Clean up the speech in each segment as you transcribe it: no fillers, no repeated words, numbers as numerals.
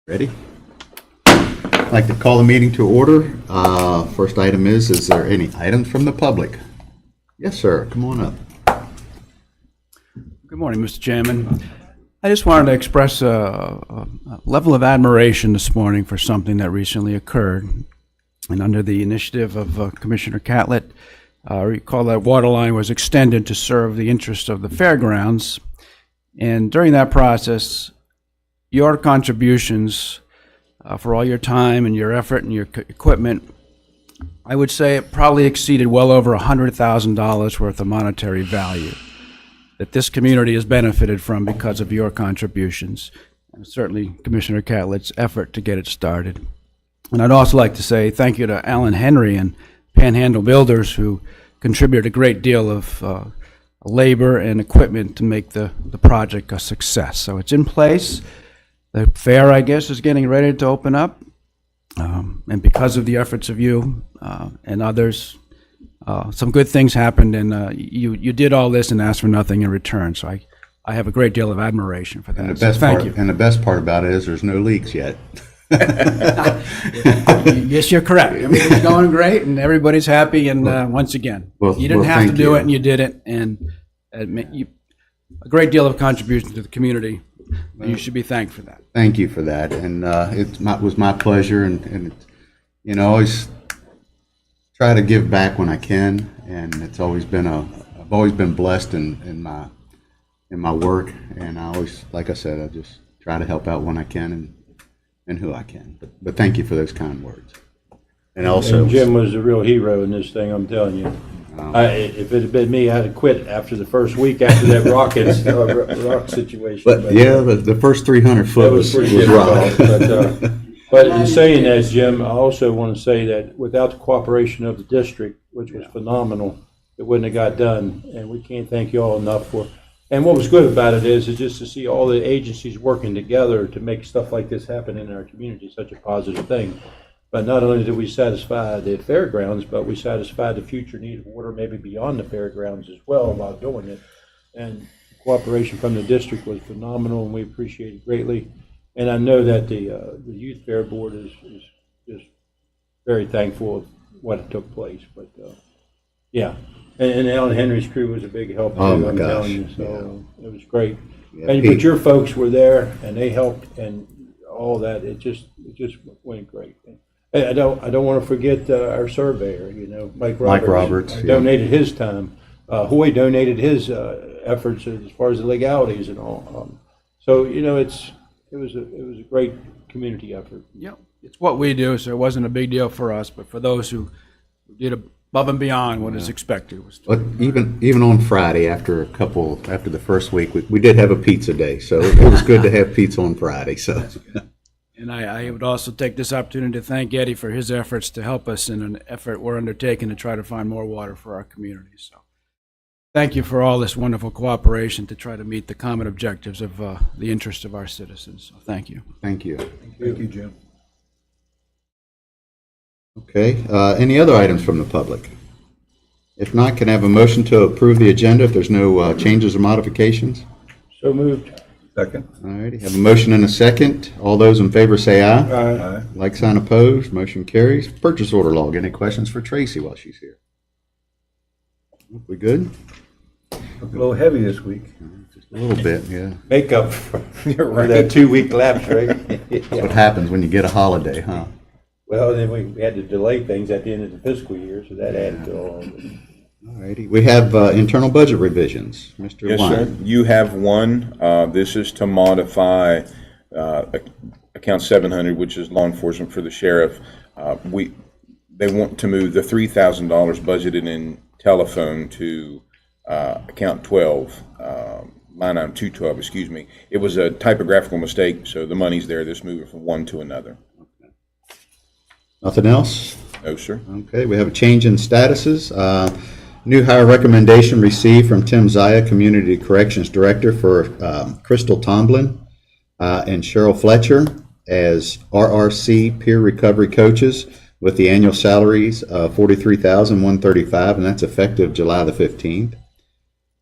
Ready? I'd like to call the meeting to order. First item is there any items from the public? Yes, sir. Come on up. Good morning, Mr. Chairman. I just wanted to express a level of admiration this morning for something that recently occurred. And under the initiative of Commissioner Catlett, recall that water line was extended to serve the interests of the fairgrounds. And during that process, your contributions for all your time and your effort and your equipment, I would say it probably exceeded well over $100,000 worth of monetary value that this community has benefited from because of your contributions, and certainly Commissioner Catlett's effort to get it started. And I'd also like to say thank you to Alan Henry and Panhandle Builders, who contributed a great deal of labor and equipment to make the project a success. So it's in place. The fair, I guess, is getting ready to open up. And because of the efforts of you and others, some good things happened, and you did all this and asked for nothing in return. So I have a great deal of admiration for that. And the best thank part, you. And the best part about it is there's no leaks yet. Yes, you're correct. Everything's going great, and everybody's happy. And once again, you didn't have to do it, and you did it, and a great deal of contribution to the community. And you should be thanked for that. Thank you for that, and it was my pleasure, and always try to give back when I can, and it's always been I've always been blessed in my work, and I always, like I said, I just try to help out when I can and who I can. But thank you for those kind words. And also, Jim was the real hero in this thing, I'm telling you. If it had been me, I'd have quit after the first week after that rock situation. But yeah, the first 300 foot was rock. But in saying that, Jim, I also want to say that without the cooperation of the district, which was phenomenal, it wouldn't have got done. And we can't thank you all enough for. And what was good about it is just to see all the agencies working together to make stuff like this happen in our community, such a positive thing. But not only did we satisfy the fairgrounds, but we satisfied the future need of water maybe beyond the fairgrounds as well while doing it. And cooperation from the district was phenomenal, and we appreciate it greatly. And I know that the Youth Fair Board is just very thankful of what took place. But yeah, and Alan Henry's crew was a big help too, I'm telling you. So it was great. Yeah, and but your folks were there, and they helped, and all that. It just went great. I don't want to forget our surveyor, Mike Roberts. Donated his time. Hoy donated his efforts as far as the legalities and all. So it was a great community effort. Yeah, it's what we do, so it wasn't a big deal for us, but for those who did above and beyond what is expected. But even on Friday, after the first week, we did have a pizza day, so it was good to have pizza on Friday. So. That's good. And I would also take this opportunity to thank Eddie for his efforts to help us in an effort we're undertaking to try to find more water for our community. So thank you for all this wonderful cooperation to try to meet the common objectives of the interest of our citizens. So thank you. Thank you. Thank you, Jim. Okay. Any other items from the public? If not, can I have a motion to approve the agenda if there's no changes or modifications? So moved. Second. All righty. Have a motion and a second. All those in favor say aye. Aye. Like sign opposed. Motion carries. Purchase order log. Any questions for Tracy while she's here? We good? A little heavy this week. Just a little bit, yeah. Makeup for that 2-week lapse, right? That's what happens when you get a holiday, huh? Well, then we had to delay things at the end of the fiscal year, so that added to all of it. All righty. We have internal budget revisions. Mr. Yes, Lyon. sir. You have one. This is to modify account 700, which is law enforcement for the sheriff. They want to move the $3,000 budgeted in telephone to account 12, line item 212, excuse me. It was a typographical mistake, so the money's there. Just move it from one to another. Okay. Nothing else? No, sir. Okay. We have a change in statuses. New hire recommendation received from Tim Zaya, Community Corrections Director, for Crystal Tomlin and Cheryl Fletcher as RRC Peer Recovery Coaches with the annual salaries of $43,135, and that's effective July the 15th.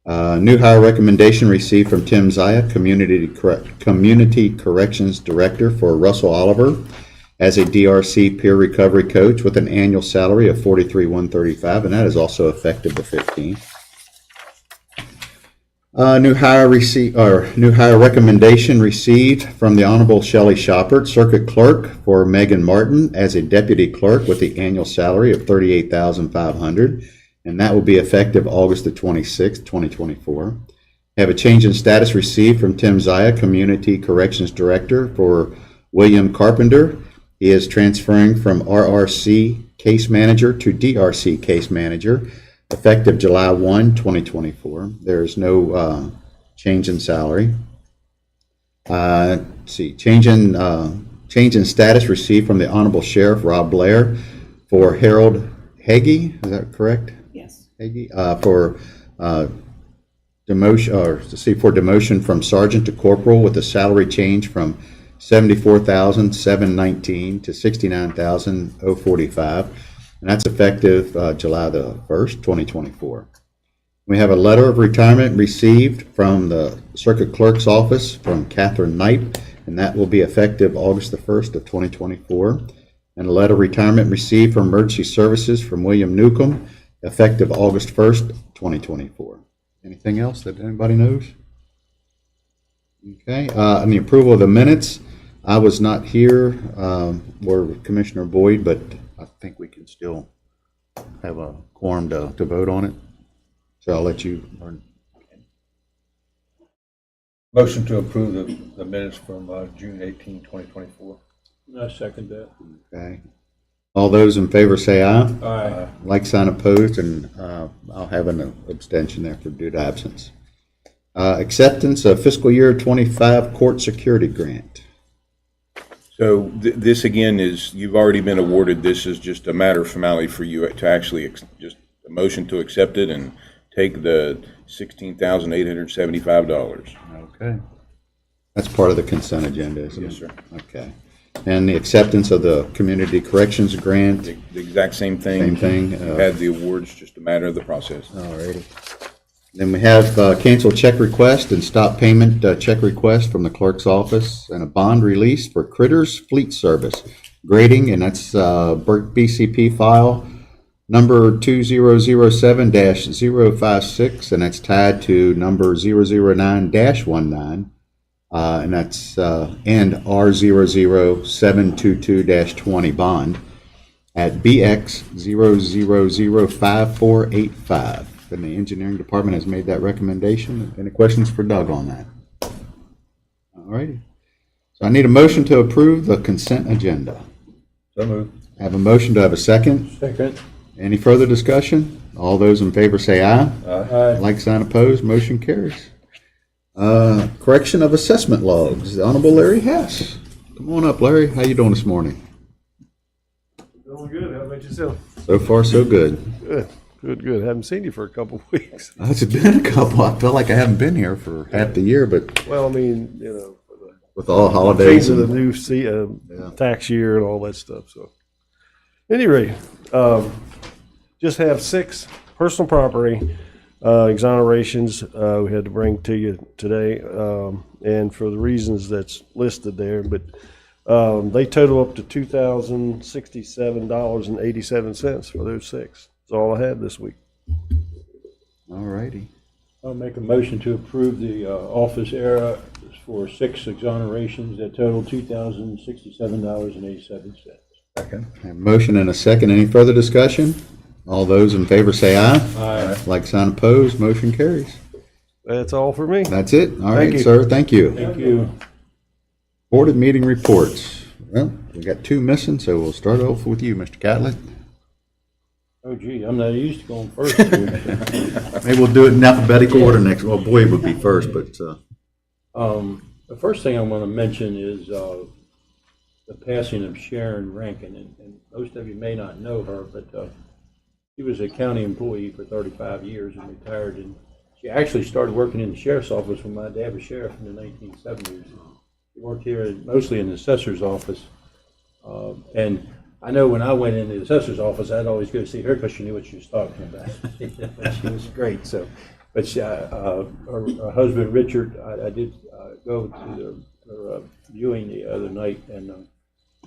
New hire recommendation received from Tim Zaya, Community Corrections Director, for Russell Oliver as a DRC peer recovery coach with an annual salary of $43,135, and that is also effective the 15th. New hire recommendation received from the Honorable Shelley Shoppert, Circuit Clerk, for Megan Martin as a Deputy Clerk with the annual salary of $38,500, and that will be effective August the 26th, 2024. Have a change in status received from Tim Zaya, Community Corrections Director, for William Carpenter. He is transferring from RRC Case Manager to DRC Case Manager, effective July 1, 2024. There is no change in salary. Let's see, change in status received from the Honorable Sheriff Rob Blair for Harold Hagee. Is that correct? Yes. Hagee, for demotion from sergeant to corporal, with a salary change from $74,719 to $69,045, and that's effective July the 1st, 2024. We have a letter of retirement received from the Circuit Clerk's office from Catherine Knight, and that will be effective August the 1st of 2024. And a letter of retirement received from Emergency Services from William Newcomb, effective August 1st, 2024. Anything else that anybody knows? Okay, and the approval of the minutes. I was not here, or Commissioner Boyd, but I think we can still have a quorum to vote on it. So I'll let you. Motion to approve the minutes from June 18, 2024. I second that. Okay. All those in favor say aye. Aye. Like sign opposed, and I'll have an abstention there for due to absence. Acceptance of fiscal year 25 court security grant. So this again is, you've already been awarded. This is just a matter of formality for you to actually just a motion to accept it and take the $16,875. Okay. That's part of the consent agenda, isn't it? Yes, sir. Okay. And the acceptance of the community corrections grant. The exact same thing. Same thing. You had the awards, just a matter of the process. All righty. Then we have canceled check request and stop payment check request from the clerk's office, and a bond release for Critters Fleet Service grading, and that's BCP file number 2007-056, and that's tied to number 009-19, and that's and R00722-20 bond at BX 0005485. And the engineering department has made that recommendation. Any questions for Doug on that? All righty. So I need a motion to approve the consent agenda. So moved. I have a motion. Do I have a second? Second. Any further discussion? All those in favor say aye. Aye. Like sign opposed, motion carries. Correction of assessment logs. The Honorable Larry Hess. Come on up, Larry. How you doing this morning? Doing good. How about yourself? So far, so good. Good. Good. Haven't seen you for a couple of weeks. It's been a couple. I feel like I haven't been here for half the year, but Well, I mean, for the with all holidays. change of the and- new tax year and all that stuff. So, any rate, just have 6 personal property exonerations we had to bring to you today, and for the reasons that's listed there, but they total up to $2,067.87 for those 6. That's all I had this week. All righty. I'll make a motion to approve the office era for 6 exonerations that total $2,067.87. Second. A motion and a second. Any further discussion? All those in favor say aye. Aye. Like sign opposed, motion carries. That's all for me. That's it. All right, you. sir. Thank you. Thank you. Board of meeting reports. Well, we got 2 missing, so we'll start off with you, Mr. Catlett. Oh, gee, I'm not used to going first. Maybe we'll do it in alphabetical order next. Well, Boyd would be first, but The first thing I want to mention is the passing of Sharon Rankin, and most of you may not know her, but she was a county employee for 35 years and retired, and she actually started working in the sheriff's office when my dad was sheriff in the 1970s. She worked here mostly in the assessor's office, and I know when I went into the assessor's office, I'd always go see her because she knew what she was talking about. She was great. So but her husband Richard, I did go to their viewing the other night, and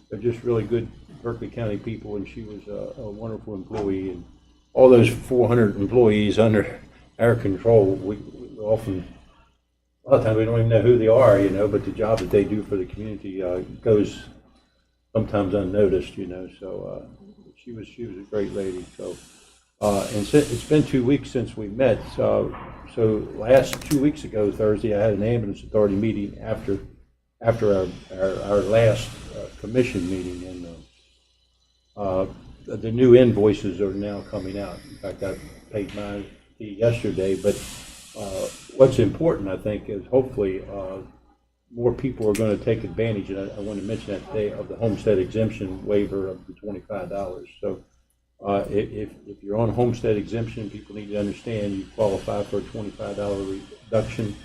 they're just really good Berkeley County people, and she was a wonderful employee. And all those 400 employees under our control, we often, a lot of times we don't even know who they are, but the job that they do for the community goes sometimes unnoticed, so she was a great lady. So and it's been 2 weeks since we met. So last 2 weeks ago, Thursday, I had an ambulance authority meeting after our last commission meeting, and the new invoices are now coming out. In fact, I paid mine yesterday. But what's important, I think, is hopefully more people are going to take advantage, and I want to mention that today, of the homestead exemption waiver of the $25. So if you're on homestead exemption, people need to understand you qualify for a $25 reduction.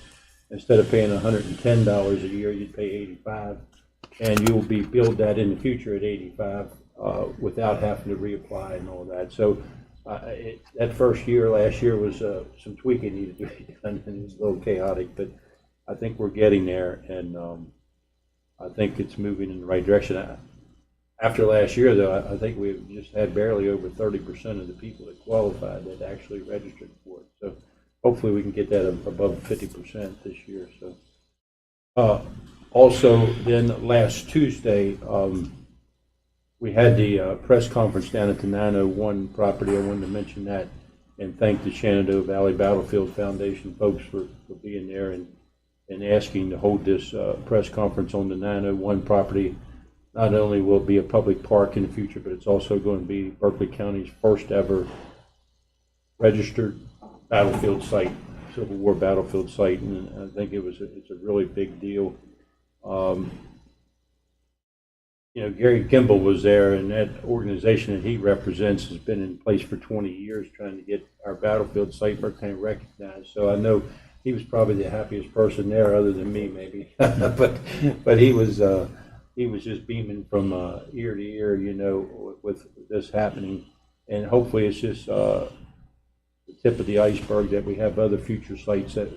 Instead of paying $110 a year, you'd pay $85, and you'll be billed that in the future at $85 without having to reapply and all that. So that first year, last year, was some tweaking needed to be done, and it was a little chaotic, but I think we're getting there, and I think it's moving in the right direction. After last year, though, I think we've just had barely over 30% of the people that qualified that actually registered for it. So hopefully we can get that above 50% this year. So also, then last Tuesday, we had the press conference down at the 901 property. I wanted to mention that and thank the Shenandoah Valley Battlefield Foundation folks for being there and asking to hold this press conference on the 901 property. Not only will it be a public park in the future, but it's also going to be Berkeley County's first ever registered battlefield site, Civil War battlefield site, and I think it's a really big deal. Gary Kimball was there, and that organization that he represents has been in place for 20 years trying to get our battlefield site Berkeley County recognized. So I know he was probably the happiest person there, other than me, maybe. but he was just beaming from ear to ear, with this happening, and hopefully it's just the tip of the iceberg that we have other future sites that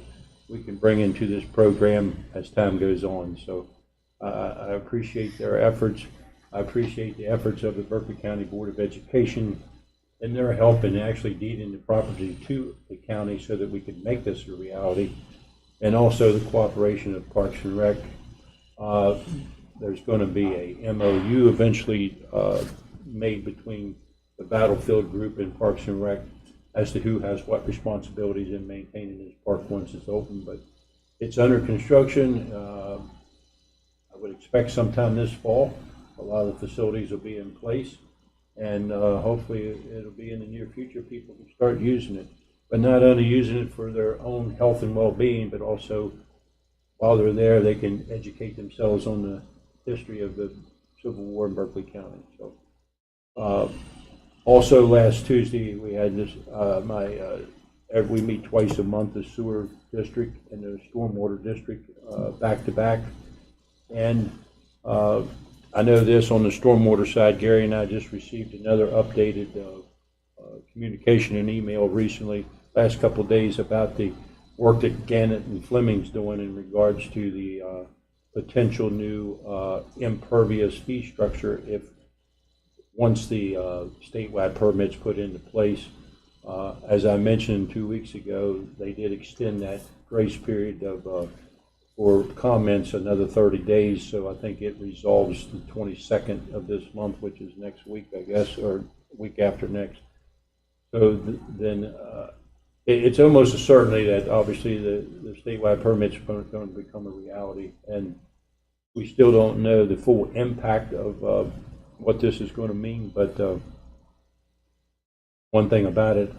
we can bring into this program as time goes on. So I appreciate their efforts. I appreciate the efforts of the Berkeley County Board of Education and their help in actually deeding the property to the county so that we can make this a reality, and also the cooperation of Parks and Rec. There's going to be a MOU eventually made between the Battlefield Group and Parks and Rec as to who has what responsibilities in maintaining this park once it's open. But it's under construction. I would expect sometime this fall a lot of the facilities will be in place, and hopefully it'll be in the near future people can start using it, but not only using it for their own health and well-being, but also while they're there they can educate themselves on the history of the Civil War in Berkeley County. So also last Tuesday we had this we meet twice a month, the sewer district and the stormwater district back to back, and I know this on the stormwater side, Gary and I just received another updated communication and email recently, last couple of days, about the work that Gannett and Fleming's doing in regards to the potential new impervious fee structure if once the statewide permits put into place. As I mentioned 2 weeks ago, they did extend that grace period of for comments another 30 days, so I think it resolves the 22nd of this month, which is next week, I guess, or week after next. So then it's almost a certainty that obviously the statewide permits are going to become a reality, and we still don't know the full impact of what this is going to mean, but one thing about it,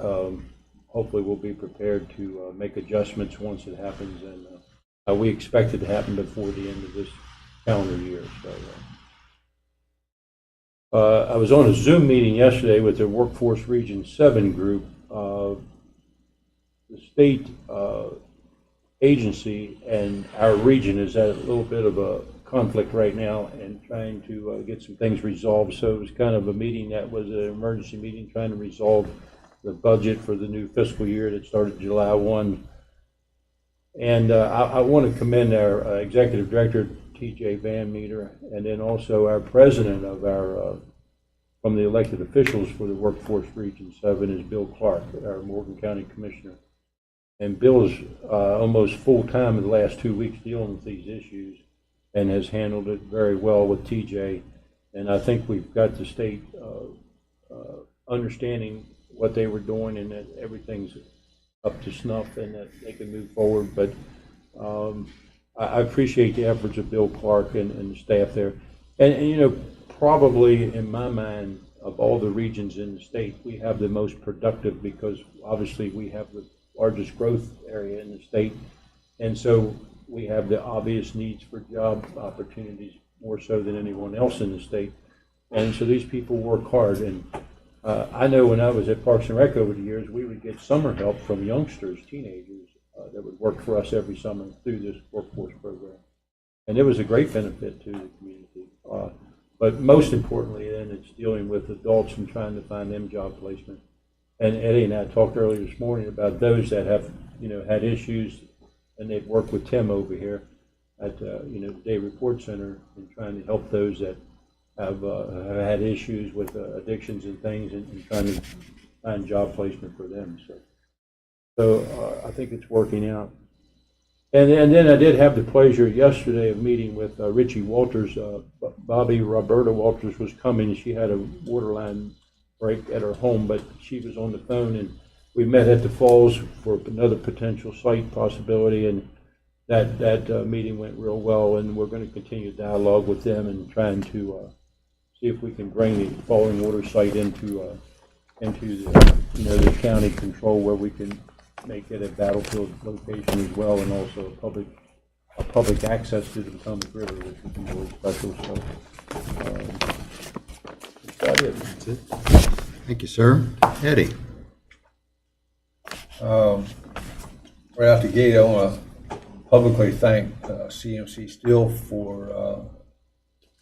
hopefully we'll be prepared to make adjustments once it happens, and we expect it to happen before the end of this calendar year. So I was on a Zoom meeting yesterday with the Workforce Region 7 group. The state agency and our region is at a little bit of a conflict right now and trying to get some things resolved. So it was kind of a meeting that was an emergency meeting trying to resolve the budget for the new fiscal year that started July 1. And I want to commend our Executive Director, T.J. Van Meter, and then also our president of our, from the elected officials for the Workforce Region 7 is Bill Clark, our Morgan County Commissioner. And Bill is almost full-time in the last 2 weeks dealing with these issues and has handled it very well with TJ. And I think we've got the state understanding what they were doing and that everything's up to snuff and that they can move forward. But I appreciate the efforts of Bill Clark and the staff there. And, you know, probably in my mind, of all the regions in the state, we have the most productive because obviously we have the largest growth area in the state. And so we have the obvious needs for job opportunities more so than anyone else in the state. And so these people work hard. And I know when I was at Parks and Rec over the years, we would get summer help from youngsters, teenagers, that would work for us every summer through this workforce program. And it was a great benefit to the community. But most importantly, then, it's dealing with adults and trying to find them job placement. And Eddie and I talked earlier this morning about those that have, you know, had issues, and they've worked with Tim over here at, you know, the Day Report Center and trying to help those that have had issues with addictions and things, and trying to find job placement for them. So I think it's working out. And then I did have the pleasure yesterday of meeting with Richie Walters. Bobby Roberta Walters was coming. She had a water line break at her home, but she was on the phone, and we met at the falls for another potential site possibility, and that meeting went real well, and we're going to continue dialogue with them and trying to see if we can bring the falling water site into the, you know, the county control, where we can make it a battlefield location as well, and also a public access to the Potomac River, which would be really special. So that's about it. That's it. Thank you, sir. Eddie. Right out the gate, I want to publicly thank CMC Steel for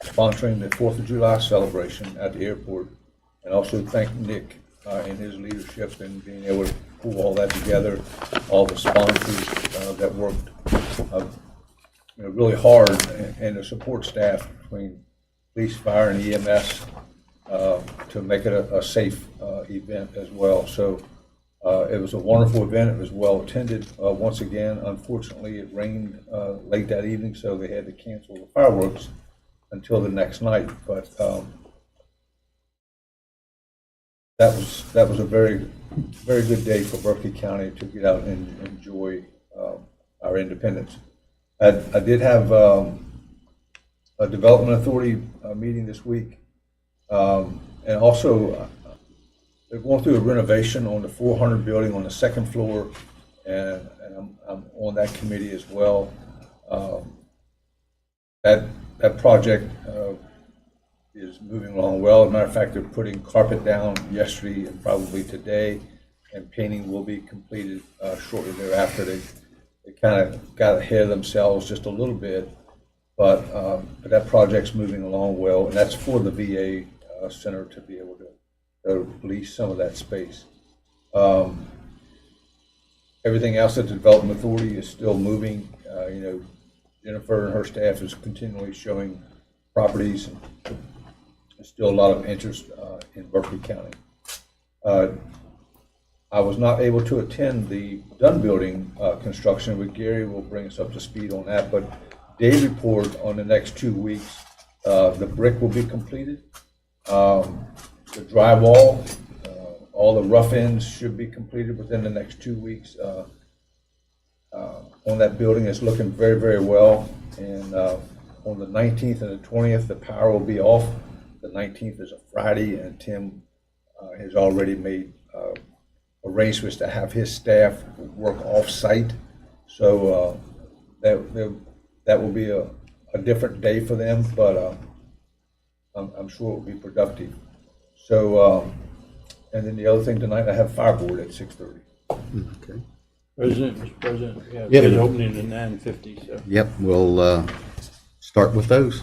sponsoring the 4th of July celebration at the airport, and also thank Nick in his leadership and being able to pull all that together, all the sponsors that worked you know, really hard, and the support staff between police, fire, and EMS to make it a safe event as well. So it was a wonderful event. It was well attended. Once again, unfortunately, it rained late that evening, so they had to cancel the fireworks until the next night. But that was a very good day for Berkeley County to get out and enjoy our independence. I did have a development authority meeting this week, and also they're going through a renovation on the 400 building on the second floor, and I'm on that committee as well. That project is moving along well. As a matter of fact, they're putting carpet down yesterday and probably today, and painting will be completed shortly thereafter. They kind of got ahead of themselves just a little bit, but that project's moving along well, and that's for the VA center to be able to lease some of that space. Everything else at the Development Authority is still moving. You know, Jennifer and her staff is continually showing properties. There's still a lot of interest in Berkeley County. I was not able to attend the Dunn Building construction, but Gary will bring us up to speed on that. But day report on the next 2 weeks, the brick will be completed. The drywall, all the rough ends should be completed within the next 2 weeks. On that building, it's looking very, very well. And on the 19th and the 20th, the power will be off. The 19th is a Friday, and Tim has already made arrangements to have his staff work off-site. So that will be a different day for them, but I'm sure it will be productive. So, and then the other thing tonight, I have Fireboard at 6:30. Okay. Mr. President, we have Yeah. bid opening at 9:50. So. Yep, we'll start with those.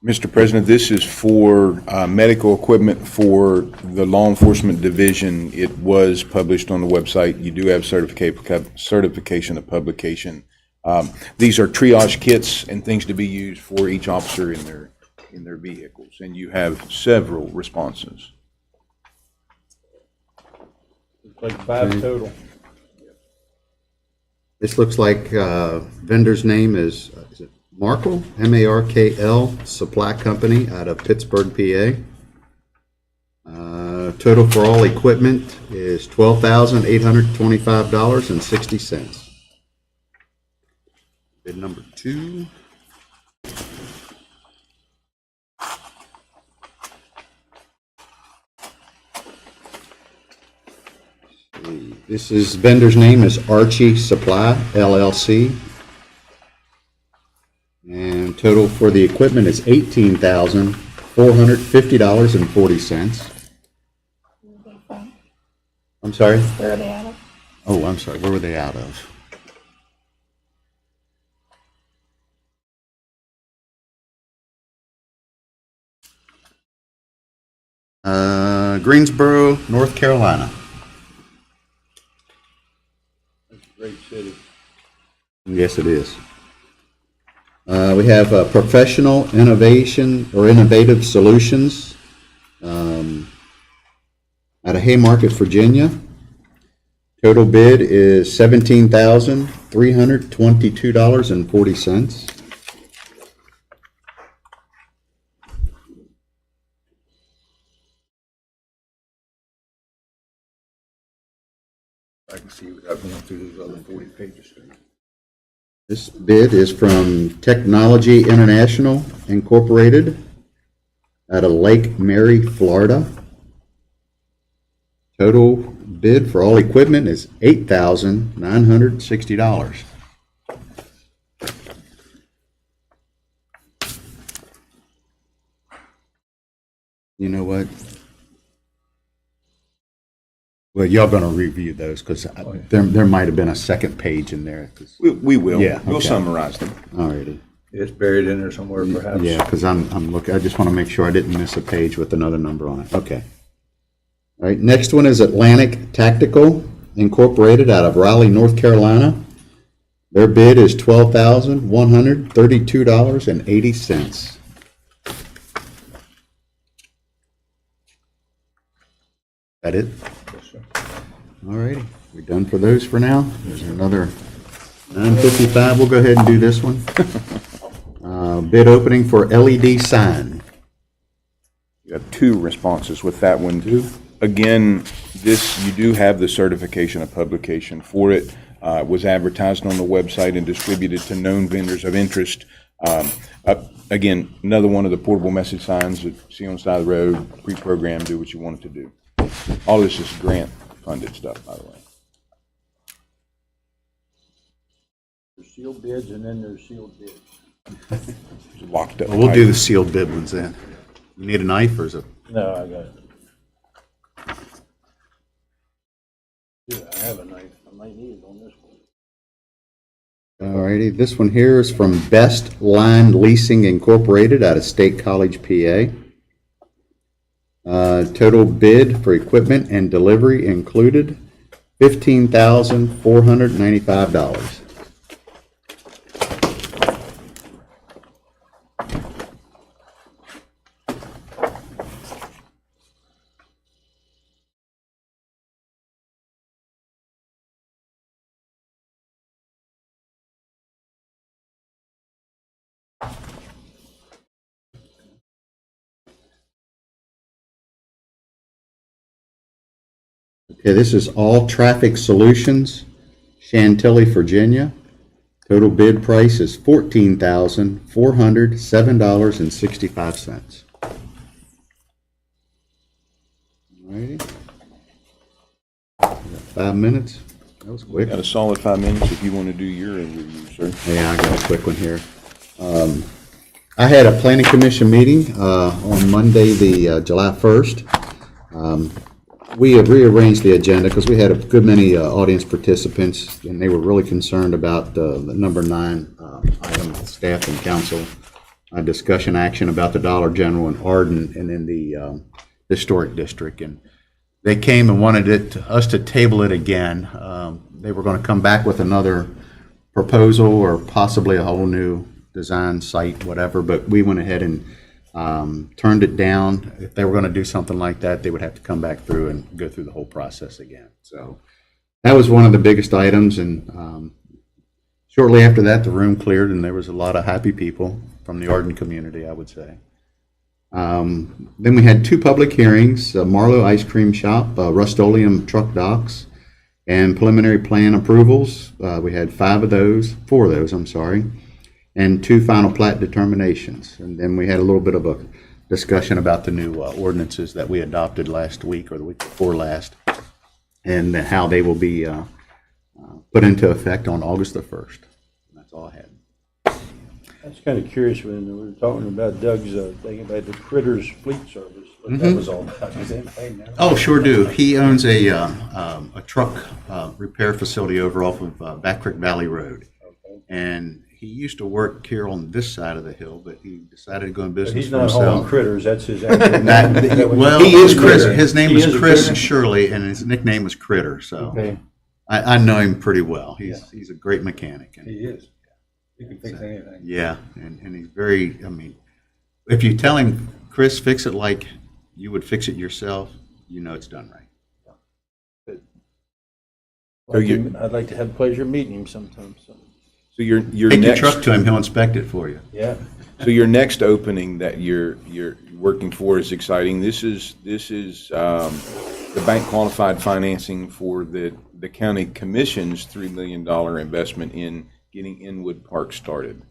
Mr. President, this is for medical equipment for the law enforcement division. It was published on the website. You do have certification of publication. These are triage kits and things to be used for each officer in their vehicles, and you have several responses. It's like 5 total. This looks like vendor's name is it Markle, M-A-R-K-L Supply Company out of Pittsburgh, PA. Total for all equipment is $12,825.60. Bid number 2. This is vendor's name is Archie Supply LLC, and total for the equipment is $18,450.40. I'm sorry. Where are they out of? Oh, I'm sorry. Where were they out of? Greensboro, North Carolina. It's a great city. Yes, it is. We have Professional Innovation or Innovative Solutions out of Haymarket, Virginia. Total bid is $17,322.40. I can see without going through those other 40 pages. This bid is from Technology International Incorporated out of Lake Mary, Florida. Total bid for all equipment is $8,960. You know what? Well, y'all going to review those because there might have been a second page in there. We will. Yeah, We'll okay. summarize them. All righty. It's buried in there somewhere, perhaps. Yeah, because I'm looking, I just want to make sure I didn't miss a page with another number on it. Okay. All right, next one is Atlantic Tactical Incorporated out of Raleigh, North Carolina. Their bid is $12,132.80. That it? Yes, sir. All righty, we're done for those for now. There's another 9:55. We'll go ahead and do this one. Bid opening for LED sign. You have 2 responses with that one. Again, this, you do have the certification of publication for it. It was advertised on the website and distributed to known vendors of interest. Again, another one of the portable message signs that you see on the side of the road, pre-programmed, do what you want it to do. All this is grant-funded stuff, by the way. There's sealed bids and then there's sealed bids. It's locked up. Well, we'll do the sealed bid ones then. You need a knife or is it? No, I got it. Yeah, I have a knife. I might need it on this one. All righty, this one here is from Best Line Leasing Incorporated out of State College, PA. Total bid for equipment and delivery included $15,495. Okay, this is All Traffic Solutions, Chantilly, Virginia. Total bid price is $14,407.65. All righty. 5 minutes. That was quick. Got a solid 5 minutes if you want to do your review, sir. Yeah, I got a quick one here. I had a planning commission meeting on Monday, the July 1st. We have rearranged the agenda because we had a good many audience participants, and they were really concerned about the number 9 item, staff and council a discussion action about the Dollar General in Arden and in the historic district. And they came and wanted us to table it again. They were going to come back with another proposal or possibly a whole new design site, whatever, but we went ahead and turned it down. If they were going to do something like that, they would have to come back through and go through the whole process again. So that was one of the biggest items, and shortly after that, the room cleared, and there was a lot of happy people from the Arden community, I would say. Then we had two public hearings, Marlowe Ice Cream Shop, Rust-Oleum Truck Docks, and preliminary plan approvals. We had four of those, and two final plat determinations. And then we had a little bit of a discussion about the new ordinances that we adopted last week or the week before last, and how they will be put into effect on August the 1st. That's all I had. I was kind of curious when we were talking about Doug's thing about the Critters Fleet Service, what that was all about. Does anybody know? Oh, sure do. He owns a truck repair facility over off of Back Creek Valley Road. Okay. And he used to work here on this side of the hill, but he decided to go in But business he's for not hauling himself. critters, that's his actual Not- name. well, He is Chris. Critter. His name He is is a Chris Critter? Shirley, and his nickname was Critter. So Okay. I know him pretty well. He's a great mechanic. And, He is. He can fix anything. yeah, and he's very. I mean, if you tell him, Chris, fix it like you would fix it yourself, you know it's done right. I'd like to have the pleasure of meeting him sometime. So your Take your next truck to him; he'll inspect it for you. Yeah. so your next opening that you're working for is exciting. This is the bank qualified financing for the county commission's $3 million investment in getting Inwood Park started.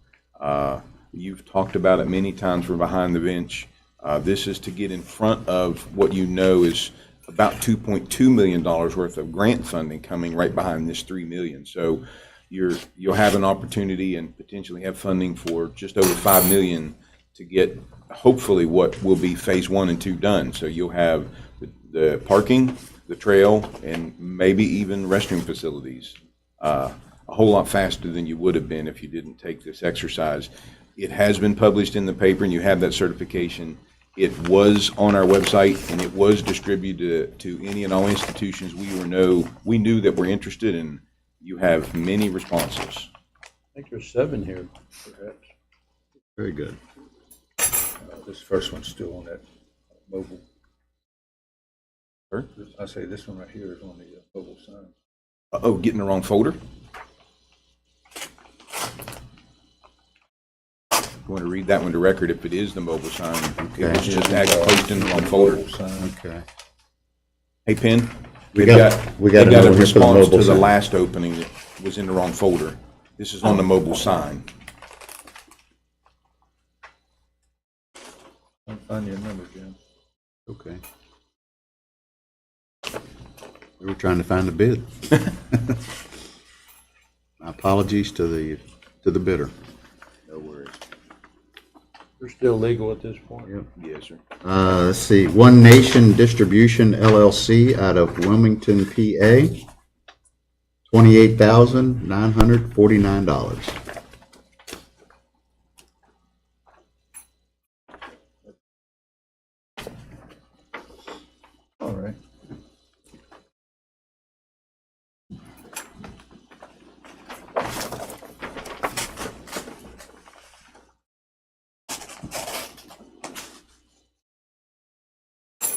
You've talked about it many times. We're behind the bench. This is to get in front of what you know is about $2.2 million worth of grant funding coming right behind this $3 million. So you'll have an opportunity and potentially have funding for just over $5 million to get hopefully what will be phase 1 and 2 done. So you'll have the parking, the trail, and maybe even restroom facilities a whole lot faster than you would have been if you didn't take this exercise. It has been published in the paper, and you have that certification. It was on our website, and it was distributed to any and all institutions we knew that were interested, and you have many responses. I think there's 7 here, perhaps. Very good. This first one's still on that mobile. Sir? I say this one right here is on the mobile sign. Uh-oh, getting the wrong folder? You want to read that one to record if it is the mobile sign. It was just placed in the wrong folder. Mobile sign. Okay. Hey, Penn, We they've got they've a got a note here for the response mobile to the sign. last opening that was in the wrong folder. This is on the mobile sign. I'll find your number, Jim. Okay. We were trying to find a bid. My apologies to the bidder. No worries. They're still legal at this point. Yes, sir. Let's see, One Nation Distribution LLC out of Wilmington, PA, $28,949. All right.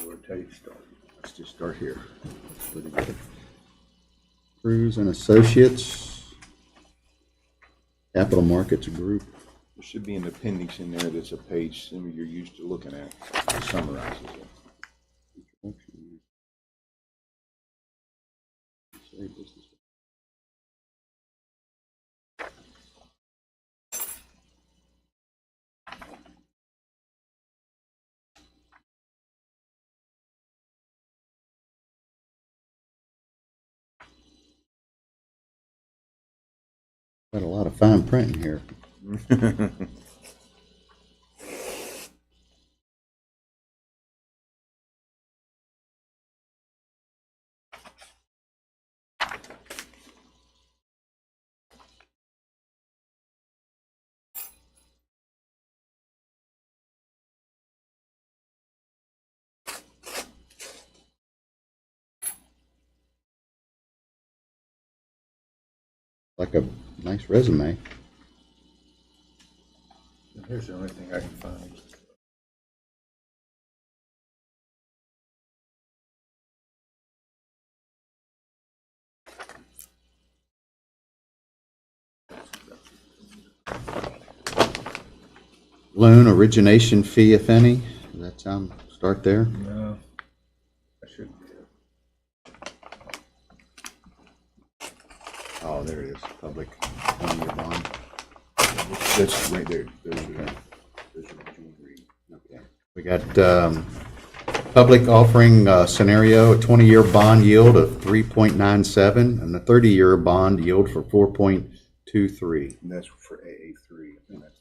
Where tell you to start. Let's just start here. That's pretty good. Cruz and Associates, Capital Markets Group. There should be an appendix in there that's a page similar you're used to looking at that summarizes it. Save this. Got a lot of fine print in here. Like a nice resume. Here's the only thing I can find. Loan origination fee, if any. Does that sound, start there? No, I should. Oh, there it is. Public 1-year bond. That's right there. Those are jewelry. Okay. We got public offering scenario, a 20-year bond yield of 3.97 and a 30-year bond yield for 4.23. And that's for AA3. And that's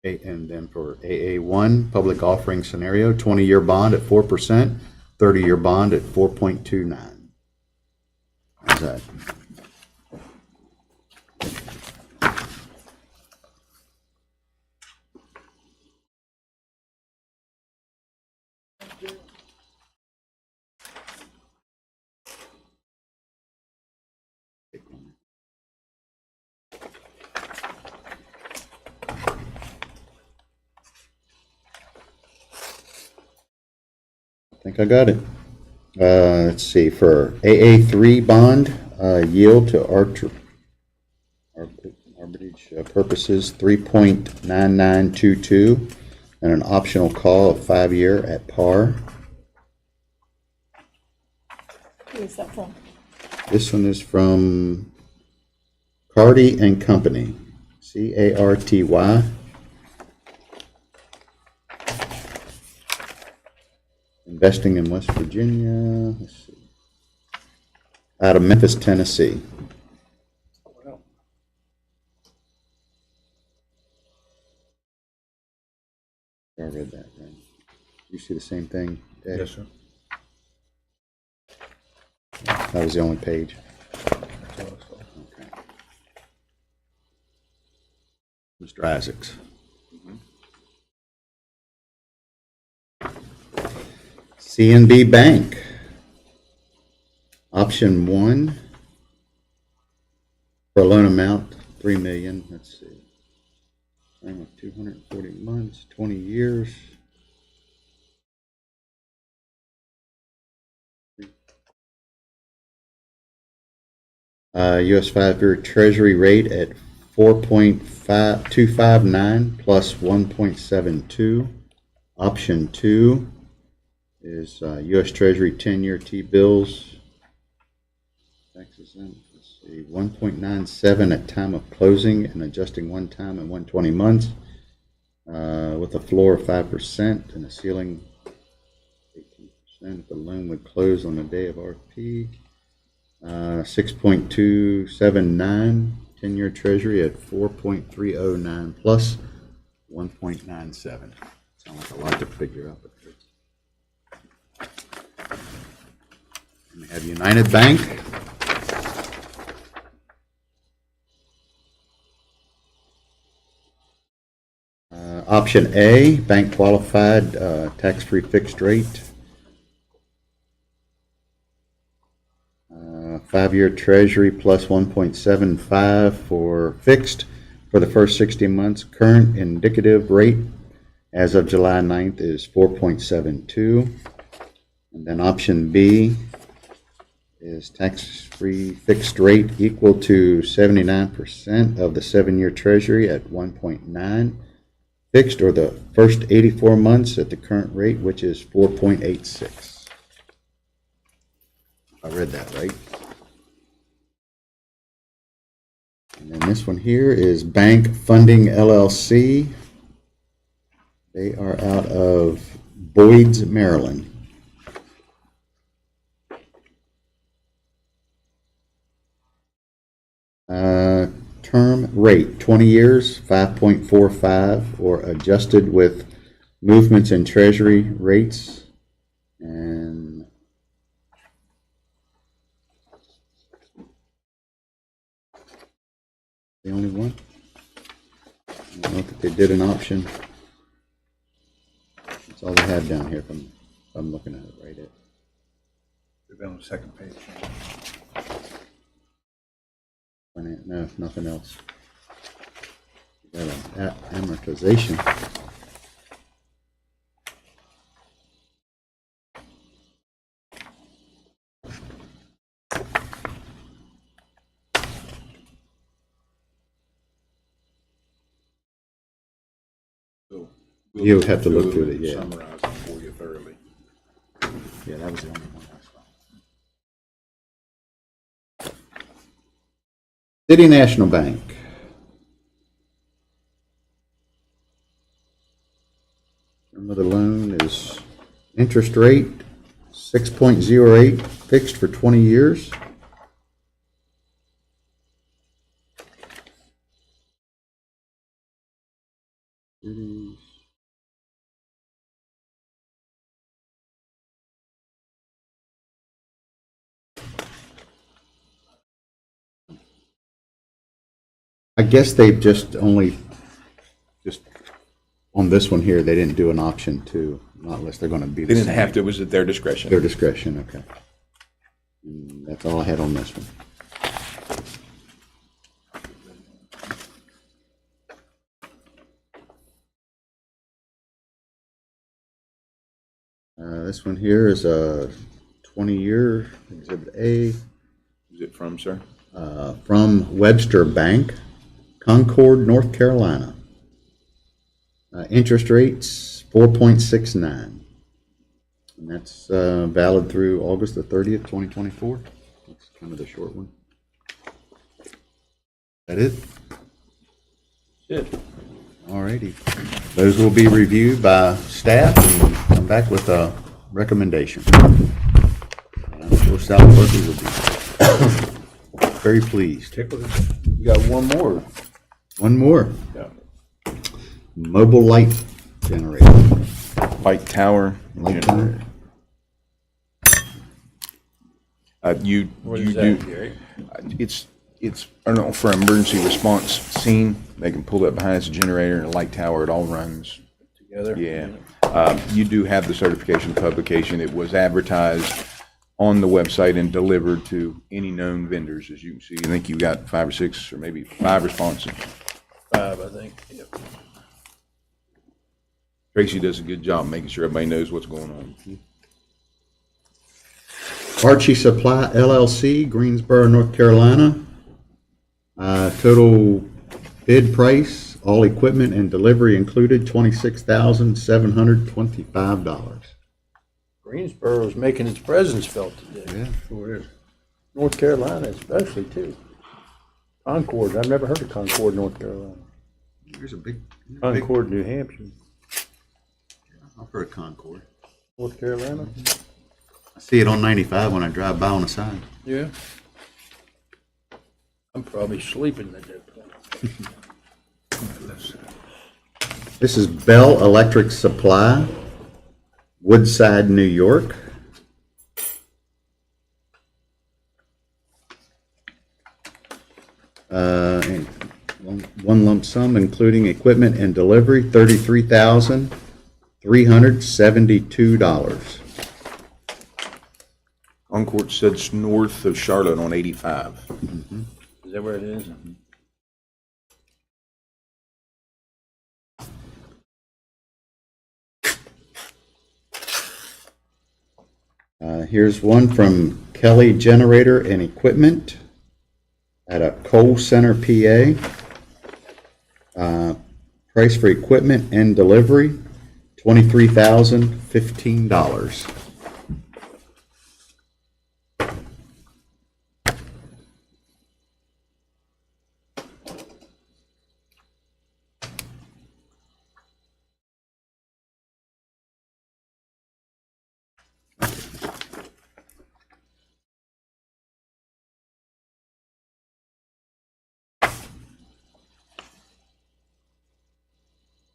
it. And then for AA1, public offering scenario, 20-year bond at 4%, 30-year bond at 4.29. How's that? I think I got it. Let's see, for AA3 bond, yield to arbitrage purposes, 3.9922, and an optional call of 5-year at par. Who is that from? This one is from Carty and Company, CARTY. Investing in West Virginia, let's see, out of Memphis, Tennessee. I read that, right? You see the same thing, Dave? Yes, sir. That was the only page. That's all I saw. Okay. Mr. Isaacs. C&B Bank. Option 1 for a loan amount $3 million. Let's see. Term of 240 months, 20 years. U.S. 5-year Treasury rate at 4.259 plus 1.72. Option 2 is U.S. Treasury 10-year T-bills. Taxes in, let's see, 1.97 at time of closing and adjusting one time in 120 months with a floor of 5% and a ceiling 18%. If the loan would close on the day of RFP. 6.279 10-year Treasury at 4.309 plus 1.97. Sounds like a lot to figure out. And we have United Bank. Option A, bank qualified, tax-free fixed rate. 5-year Treasury plus 1.75 for fixed for the first 60 months. Current indicative rate as of July 9th is 4.72. And then option B is tax-free fixed rate equal to 79% of the 7-year Treasury at 1.9. Fixed or the first 84 months at the current rate, which is 4.86. I read that right. And then this one here is Bank Funding LLC. They are out of Boyd's, Maryland. Term rate 20 years, 5.45, or adjusted with movements in Treasury rates. And the only one. I don't know if they did an option. That's all they had down here. If I'm looking at it right. It'll be on the second page. No, nothing else. Got an amortization. So You would have to look through it, yeah. Summarize it for you thoroughly. Yeah, that was the only one I saw. City National Bank. Term of the loan is interest rate 6.08, fixed for 20 years. I guess they've just on this one here, they didn't do an option to, not unless they're going to be the They didn't same. have to, it was at their discretion. Their discretion, okay. That's all I had on this one. This one here is a 20-year Exhibit A Is it from, sir? from Webster Bank, Concord, North Carolina. Interest rates 4.69. And that's valid through August the 30th, 2024. That's kind of the short one. That it? Good. All righty. Those will be reviewed by staff and come back with a recommendation. And I'm sure South Berkeley will be very pleased. Tickled. You got one more. One more. Yeah. Mobile light generator. Light tower. Light generator. You What you is do. that, Gary? It's I don't know, for emergency response scene. They can pull that behind us, a generator and a light tower. It all runs. Together? Yeah. You do have the certification publication. It was advertised on the website and delivered to any known vendors, as you can see. I think you got 5 or 6 or maybe 5 responses. 5, I think. Yep. Tracy does a good job making sure everybody knows what's going on. Archie Supply LLC, Greensboro, North Carolina. Total bid price, all equipment and delivery included, $26,725. Greensboro is making its presence felt today. Yeah. Sure is. North Carolina especially, too. Concord, I've never heard of Concord, North Carolina. There's a big. Concord, New Hampshire. I've heard of Concord. North Carolina? I see it on 95 when I drive by on the sign. Yeah. I'm probably sleeping at that point. This is Bell Electric Supply, Woodside, New York. And one lump sum, including equipment and delivery, $33,372. Concord sits north of Charlotte on 85. Is that where it is? Here's one from Kelly Generator and Equipment at a Coal Center, PA. Price for equipment and delivery, $23,015.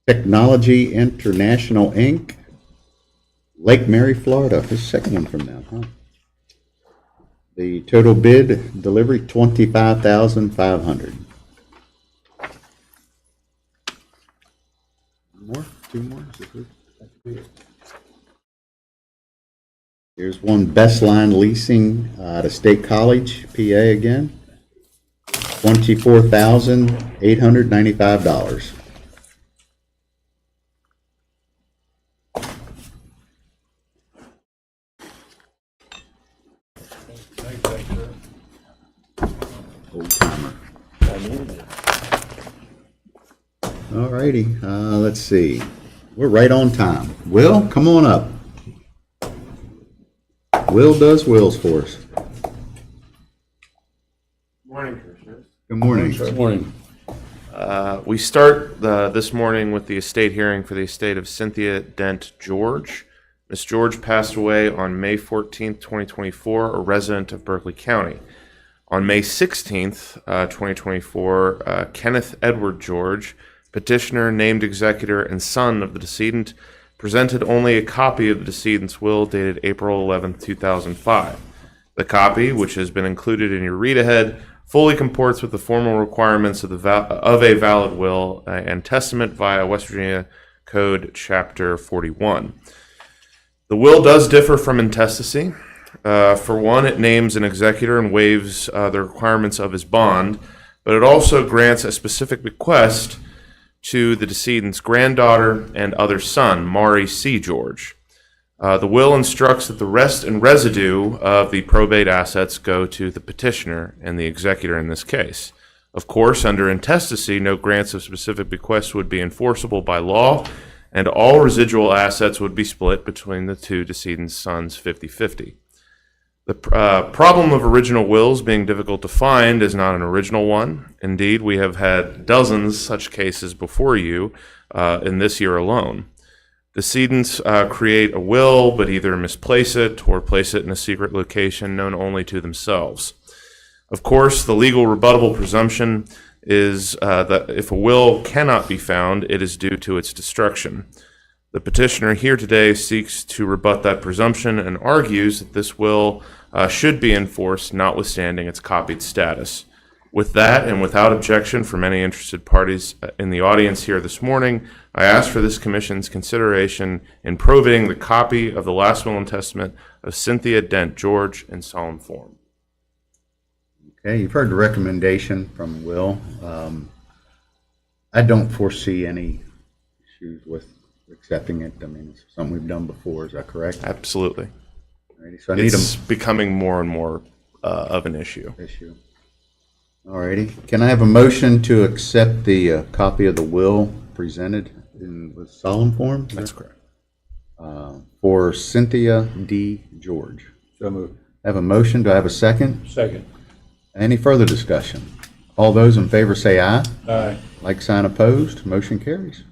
Technology International, Inc., Lake Mary, Florida. This is the second one from them, huh? The total bid, delivery, $25,500. More? 2 more? Is it good? Here's one, Best Line Leasing at a State College, PA again. $24,895. Old timer. All righty, let's see. We're right on time. Will, come on up. Will does wills for us. Morning, Commissioners. Good morning. Good morning. We start this morning with the estate hearing for the estate of Cynthia Dent George. Miss George passed away on May 14th, 2024, a resident of Berkeley County. On May 16th, 2024, Kenneth Edward George, petitioner, named executor, and son of the decedent, presented only a copy of the decedent's will dated April 11th, 2005. The copy, which has been included in your read-ahead, fully comports with the formal requirements of a valid will and testament via West Virginia Code Chapter 41. The will does differ from intestacy. For one, it names an executor and waives the requirements of his bond, but it also grants a specific bequest to the decedent's granddaughter and other son, Maury C. George. The will instructs that the rest and residue of the probate assets go to the petitioner and the executor in this case. Of course, under intestacy, no grants of specific bequests would be enforceable by law, and all residual assets would be split between the two decedent's sons 50-50. The problem of original wills being difficult to find is not an original one. Indeed, we have had dozens such cases before you in this year alone. Decedents create a will, but either misplace it or place it in a secret location known only to themselves. Of course, the legal rebuttable presumption is that if a will cannot be found, it is due to its destruction. The petitioner here today seeks to rebut that presumption and argues that this will should be enforced, notwithstanding its copied status. With that, and without objection from any interested parties in the audience here this morning, I ask for this Commission's consideration in probating the copy of the last will and testament of Cynthia Dent George in solemn form. Okay, you've heard the recommendation from Will. I don't foresee any issues with accepting it. I mean, it's something we've done before. Is that correct? Absolutely. Alrighty, so I need It's becoming more and more of an issue. issue. Alrighty, can I have a motion to accept the copy of the will presented with solemn form? That's correct. For Cynthia D. George. So moved. I have a motion. Do I have a second? Second. Any further discussion? All those in favor say aye. Aye. Like sign opposed, motion carries.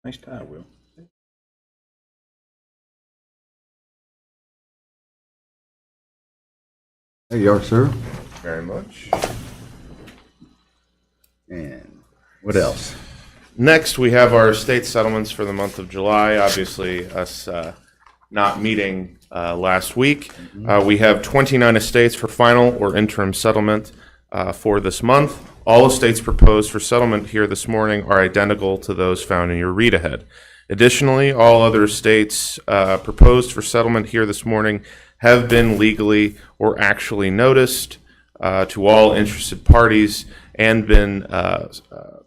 Nice tie, Will. There you are, sir. Very much. And what else? Next, we have our estate settlements for the month of July. Obviously, us not meeting last week. We have 29 estates for final or interim settlement for this month. All estates proposed for settlement here this morning are identical to those found in your read-ahead. Additionally, all other estates proposed for settlement here this morning have been legally or actually noticed to all interested parties and been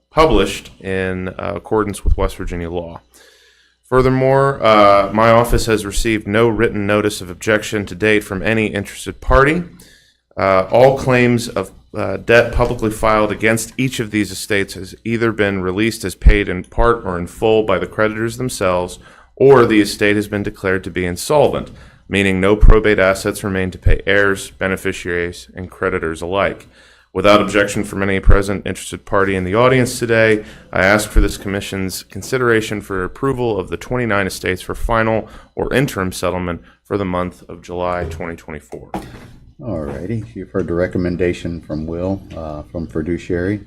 published in accordance with West Virginia law. Furthermore, my office has received no written notice of objection to date from any interested party. All claims of debt publicly filed against each of these estates has either been released as paid in part or in full by the creditors themselves, or the estate has been declared to be insolvent, meaning no probate assets remain to pay heirs, beneficiaries, and creditors alike. Without objection from any present interested party in the audience today, I ask for this Commission's consideration for approval of the 29 estates for final or interim settlement for the month of July 2024. All righty, you've heard the recommendation from Will, from fiduciary.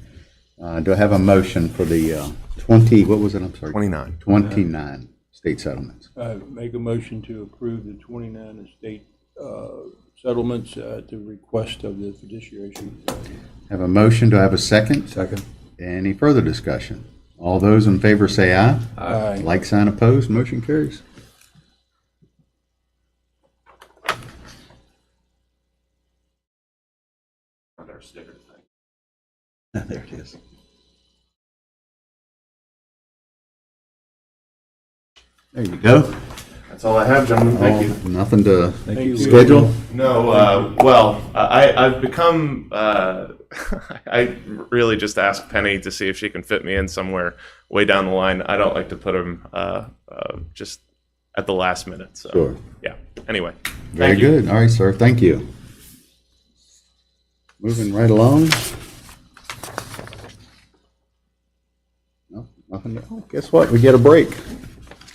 Do I have a motion for the 29 state settlements? Make a motion to approve the 29 estate settlements at the request of the fiduciary. Have a motion. Do I have a second? Second. Any further discussion? All those in favor say aye. Aye. Like sign opposed, motion carries. our sticker thing. There it is. There you go. That's all I have, gentlemen. Thank you. Nothing to you. schedule? No, I've become, I really just ask Penny to see if she can fit me in somewhere way down the line. I don't like to put them just at the last minute. So, Sure. yeah. Anyway, Very thank you. good. All right, sir. Thank you. Moving right along. No, nothing. Oh, guess what? We get a break.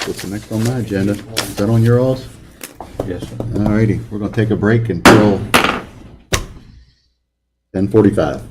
What's the next on my agenda? Is that on your alls? Yes, sir. All righty. We're going to take a break until 10:45.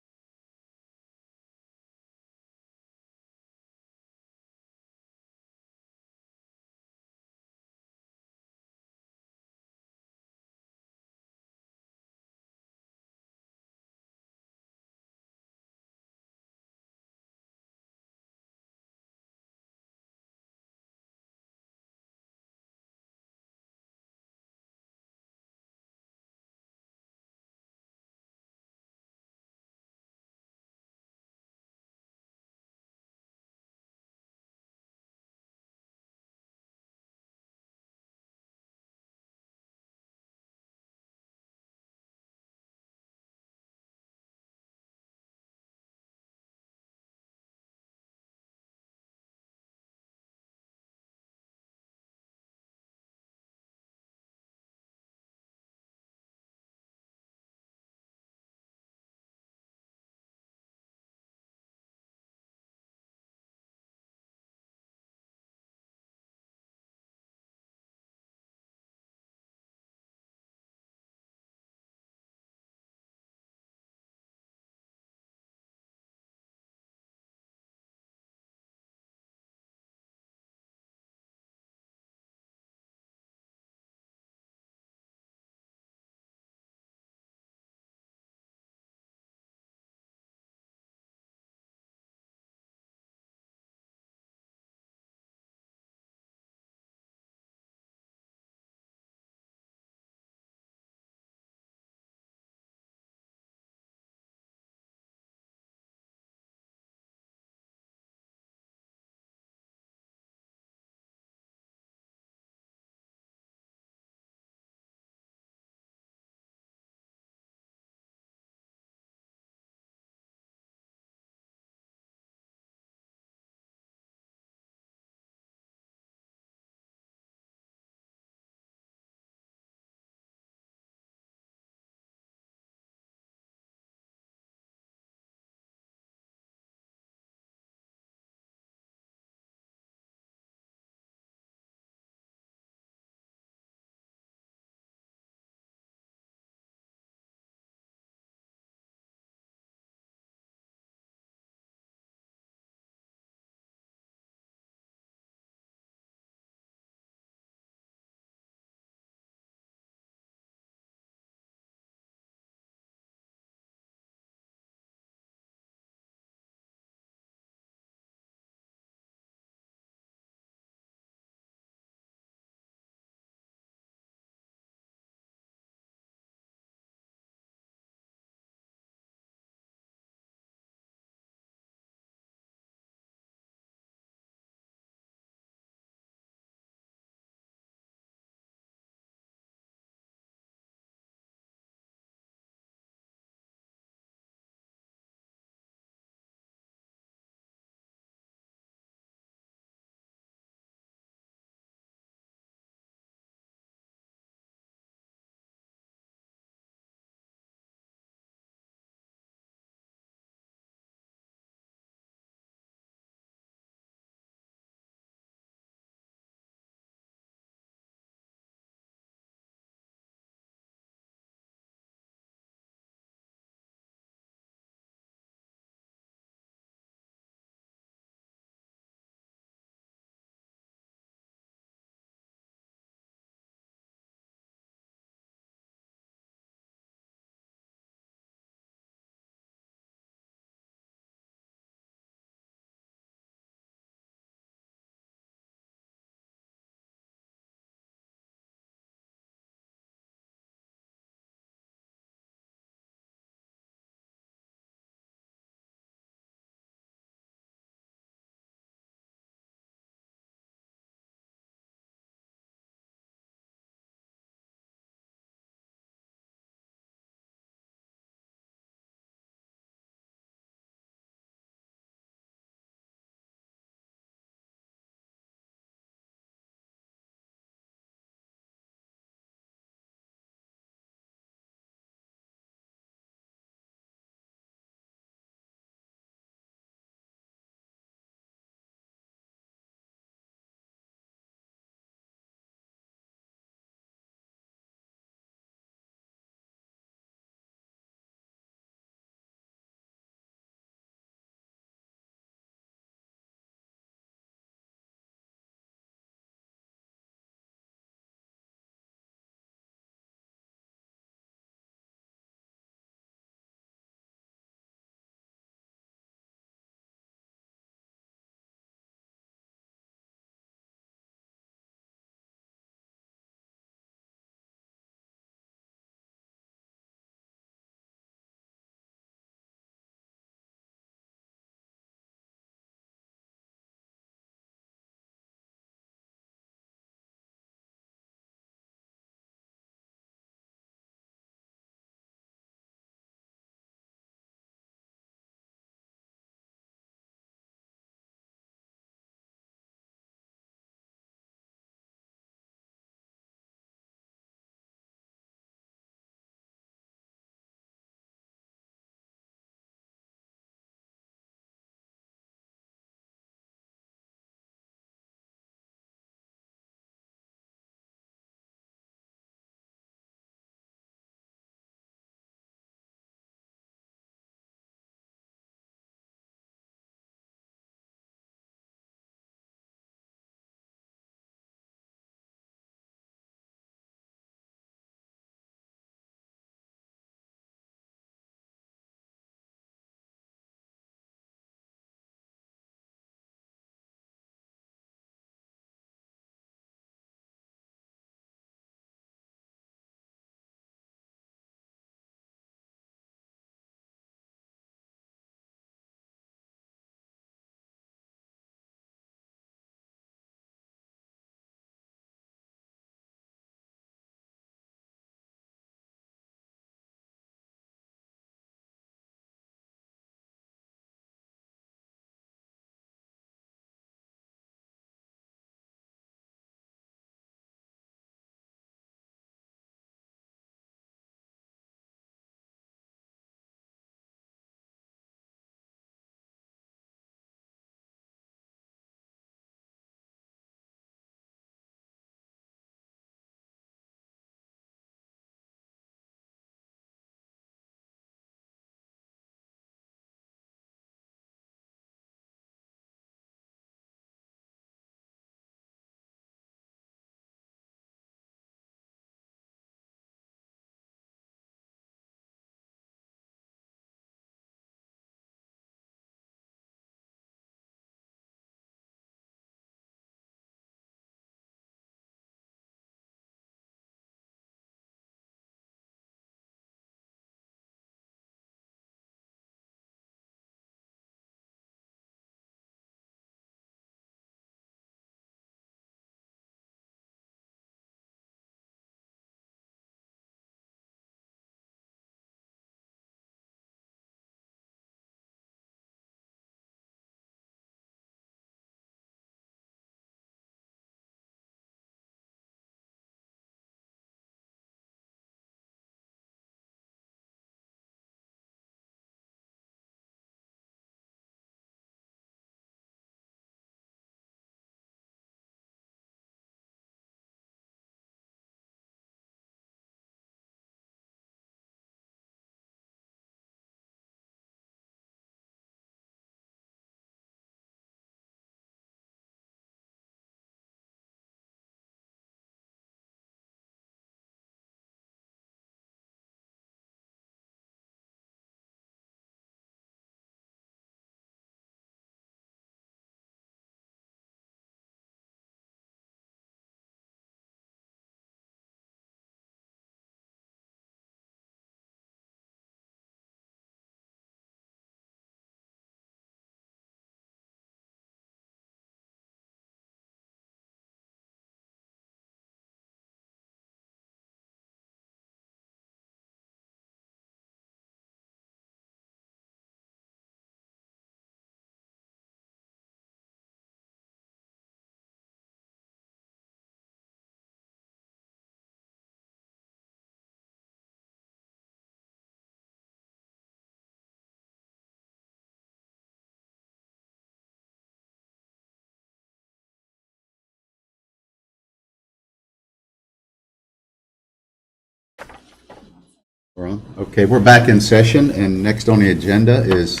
We're on? Okay, we're back in session, and next on the agenda is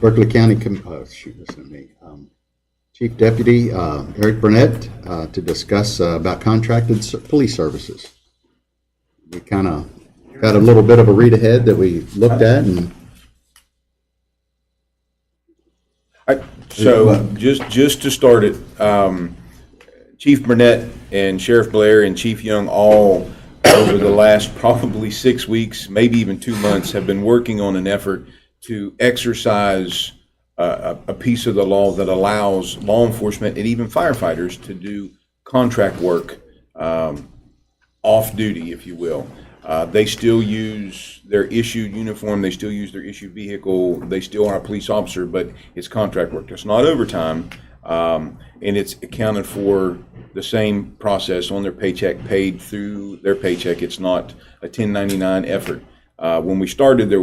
Berkeley County, Chief Deputy Eric Burnett to discuss about contracted police services. We kind of got a little bit of a read ahead that we looked at, and So just to start it, Chief Burnett and Sheriff Blair and Chief Young all over the last probably 6 weeks, maybe even 2 months, have been working on an effort to exercise a piece of the law that allows law enforcement and even firefighters to do contract work off duty, if you will. They still use their issued uniform, they still use their issued vehicle, they still are a police officer, but it's contract work. It's not overtime, and it's accounted for the same process on their paycheck, paid through their paycheck. It's not a 1099 effort. When we started,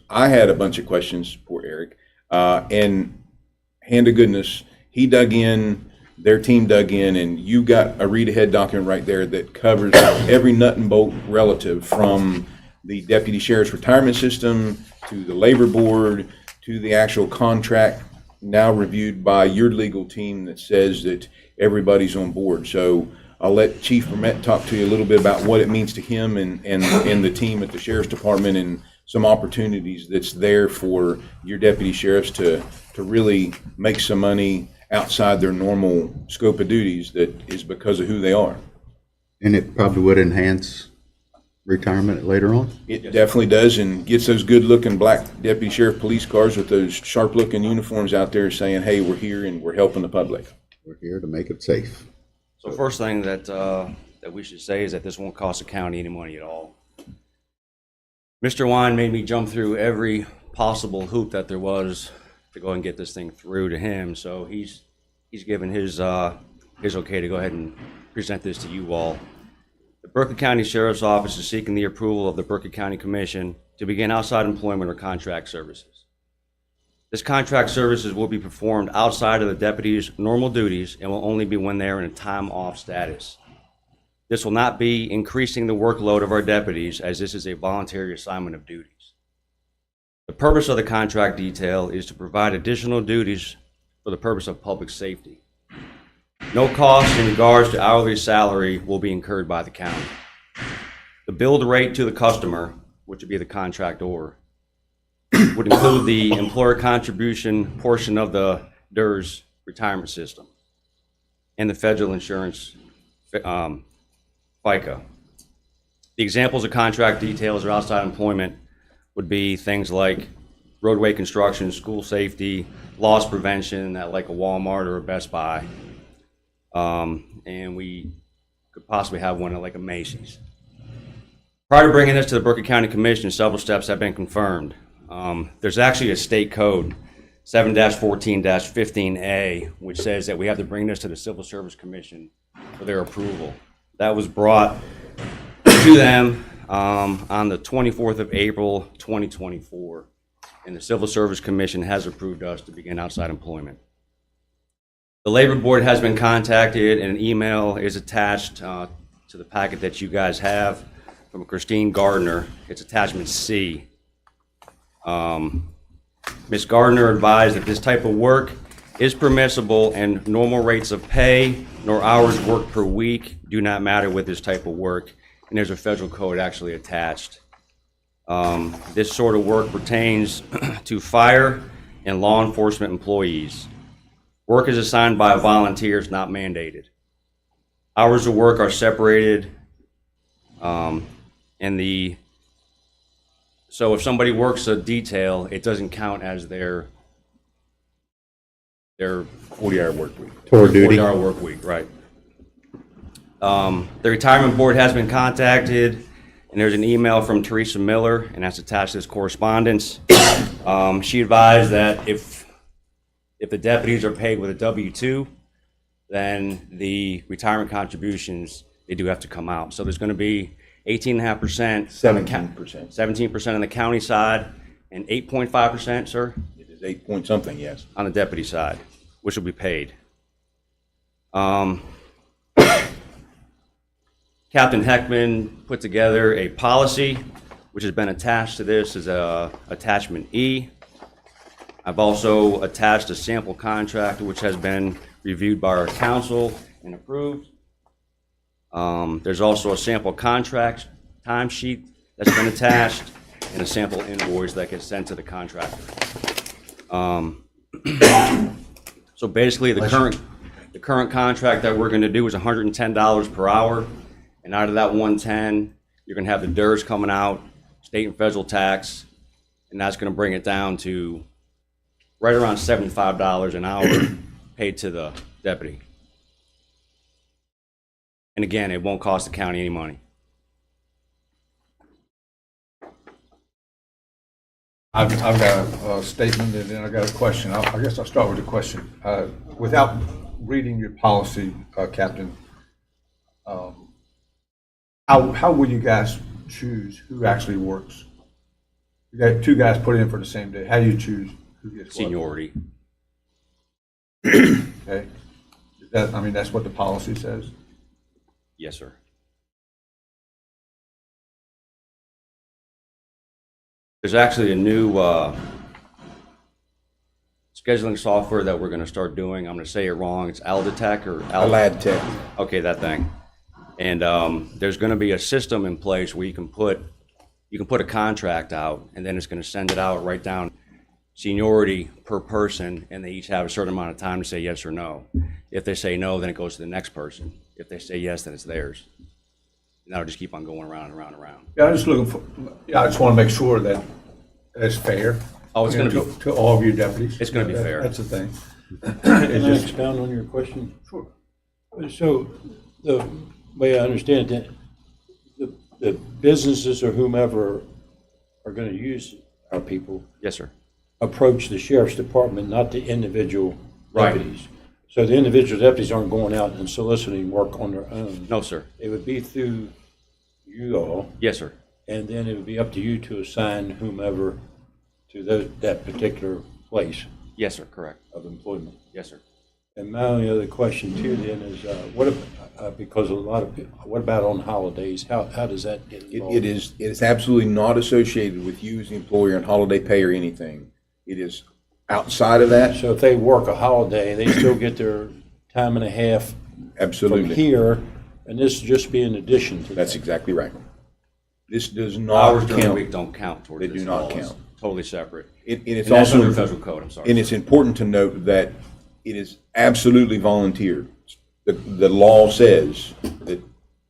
I had a bunch of questions for Eric, and hand of goodness, he dug in, their team dug in, and you got a read-ahead document right there that covers every nut and bolt relative from the deputy sheriff's retirement system to the labor board to the actual contract now reviewed by your legal team that says that everybody's on board. So I'll let Chief Burnett talk to you a little bit about what it means to him and the team at the Sheriff's Department and some opportunities that's there for your deputy sheriffs to really make some money outside their normal scope of duties that is because of who they are. and it probably would enhance retirement later on. It definitely does, and gets those good-looking black deputy sheriff police cars with those sharp-looking uniforms out there saying, hey, we're here and we're helping the public. We're here to make it safe. So first thing that we should say is that this won't cost the county any money at all. Mr. Wine made me jump through every possible hoop that there was to go and get this thing through to him. So he's given his okay to go ahead and present this to you all. The Berkeley County Sheriff's Office is seeking the approval of the Berkeley County Commission to begin outside employment or contract services. This contract services will be performed outside of the deputy's normal duties and will only be when they are in a time-off status. This will not be increasing the workload of our deputies, as this is a voluntary assignment of duties. The purpose of the contract detail is to provide additional duties for the purpose of public safety. No cost in regards to hourly salary will be incurred by the county. The billed rate to the customer, which would be the contractor, would include the employer contribution portion of the DERS retirement system and the federal insurance FICA. The examples of contract details or outside employment would be things like roadway construction, school safety, loss prevention at like a Walmart or a Best Buy. And we could possibly have one at like a Macy's. Prior to bringing this to the Berkeley County Commission, several steps have been confirmed. There's actually a state code, 7-14-15A, which says that we have to bring this to the Civil Service Commission for their approval. That was brought to them on the 24th of April, 2024, and the Civil Service Commission has approved us to begin outside employment. The Labor Board has been contacted, and an email is attached to the packet that you guys have from Christine Gardner. It's attachment C. Ms. Gardner advised that this type of work is permissible and normal rates of pay nor hours worked per week do not matter with this type of work, and there's a federal code actually attached. This sort of work pertains to fire and law enforcement employees. Work is assigned by volunteers, not mandated. Hours of work are separated, so if somebody works a detail, it doesn't count as their 40-hour work week. Tour duty. 40-hour work week, right. The retirement board has been contacted, and there's an email from Teresa Miller, and that's attached to this correspondence. She advised that if the deputies are paid with a W-2, then the retirement contributions, they do have to come out. So there's going to be 18.5%. 17%. 17% on the county side, and 8.5%, sir? It is 8 point something, yes. On the deputy side, which will be paid. Captain Heckman put together a policy, which has been attached to this as attachment E. I've also attached a sample contract, which has been reviewed by our council and approved. There's also a sample contract timesheet that's been attached and a sample invoice that gets sent to the contractor. So basically, the current contract that we're going to do is $110 per hour, and out of that 110, you're going to have the DERS coming out, state and federal tax, and that's going to bring it down to right around $75 an hour paid to the deputy. And again, it won't cost the county any money. I've got a statement and then I got a question. I guess I'll start with the question. Without reading your policy, Captain, how will you guys choose who actually works? You got two guys put in for the same day. How do you choose who gets what? Seniority. Okay. That's what the policy says? Yes, sir. There's actually a new scheduling software that we're going to start doing. I'm going to say it wrong. It's Aldetech or Aladtech. Okay, that thing. And there's going to be a system in place where you can put a contract out, and then it's going to send it out right down seniority per person, and they each have a certain amount of time to say yes or no. If they say no, then it goes to the next person. If they say yes, then it's theirs. And that'll just keep on going around and around and around. Yeah, I just want to make sure that it's fair. Oh, it's going to be to all of your deputies. It's going to be fair. That's the thing. Can I expound on your question? Sure. So the way I understand it, the businesses or whomever are going to use our people Yes, sir. approach the sheriff's department, not the individual Right. deputies. So the individual deputies aren't going out and soliciting work on their own. No, sir. It would be through you all, Yes, sir. and then it would be up to you to assign whomever to that particular place Yes, sir. Correct. of employment. Yes, sir. And my only other question too then is, because a lot of people, what about on holidays? How does that get involved? It is absolutely not associated with you as the employer and holiday pay or anything. It is outside of that. So if they work a holiday, they still get their time and a half from Absolutely. here, and this would just be in addition to that. That's exactly right. This does not Hours during the week count. don't count towards They this do not law. It's count. Totally separate. And it's And that's also under federal code, I'm sorry. And it's important to note that it is absolutely volunteer. The law says that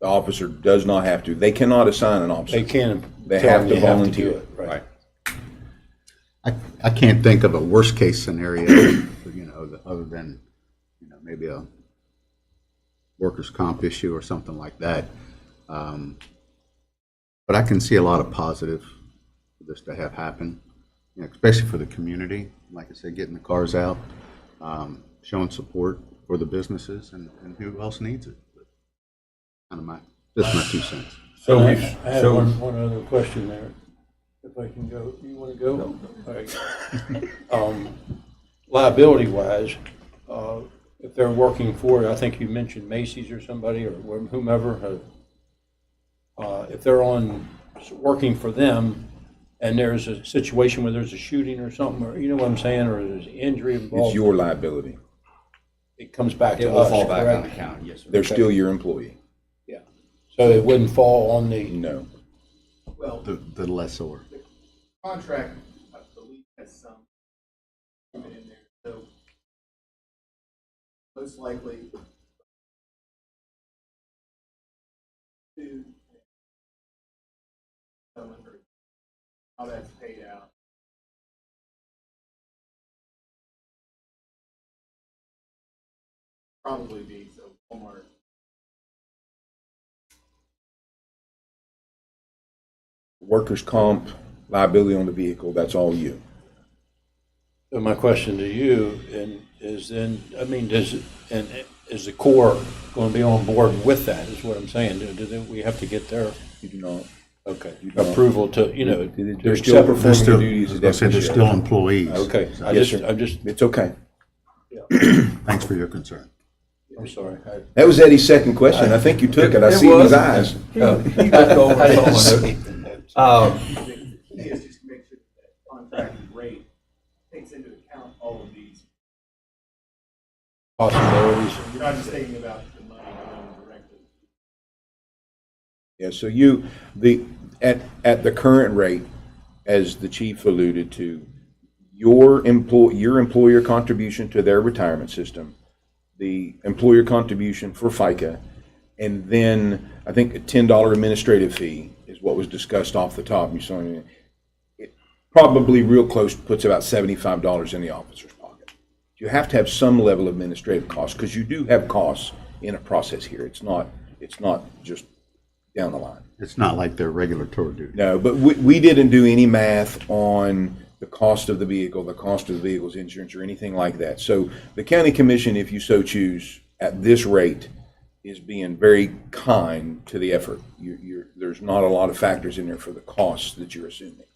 the officer does not have to. They cannot assign an officer. They can. They tell have them to you do volunteer. it, Right. I can't think of a worst case scenario, other than, maybe a workers' comp issue or something like that. But I can see a lot of positive for this to have happen, especially for the community. Like I said, getting the cars out, showing support for the businesses and who else needs it. Just my 2 cents. So I we, have so one other question there, if I can go. You want to go? No. All right. Liability-wise, if they're working for, I think you mentioned Macy's or somebody or whomever, if they're working for them and there's a situation where there's a shooting or something, or you know what I'm saying, or there's an injury involved. It's your liability. It comes back It to will us, fall back on the correct? county. Yes, sir. They're still your employee. Yeah. So it wouldn't fall on the, No. Well, The lessor. contract, I believe, has some agreement in there, so most likely to how that's paid out. Probably be so Walmart. Workers' comp, liability on the vehicle, that's all you. so my question to you is then, I mean, is the Corps going to be on board with that, is what I'm saying? Do we have to get their, You do not. okay, You don't. approval to, They're to still accept- performing the I duties was of gonna say deputy they're sheriff. still employees. Okay, Yes, sir. I'm just, It's okay. Thanks for your concern. I'm sorry. That was Eddie's second question. I think you took it. I see in his eyes. He got over it. He is just to make sure that contracted rate takes into account all of these. Possibilities. You're not just thinking about the money going directly. Yeah, so at the current rate, as the chief alluded to, your employer contribution to their retirement system, the employer contribution for FICA, and then I think a $10 administrative fee is what was discussed off the top. You saw it probably real close puts about $75 in the officer's pocket. You have to have some level of administrative costs because you do have costs in a process here. It's not just down the line. It's not like their regular tour duty. No, but we didn't do any math on the cost of the vehicle, the cost of the vehicle's insurance, or anything like that. So the county commission, if you so choose, at this rate, is being very kind to the effort. There's not a lot of factors in there for the costs that you're assuming.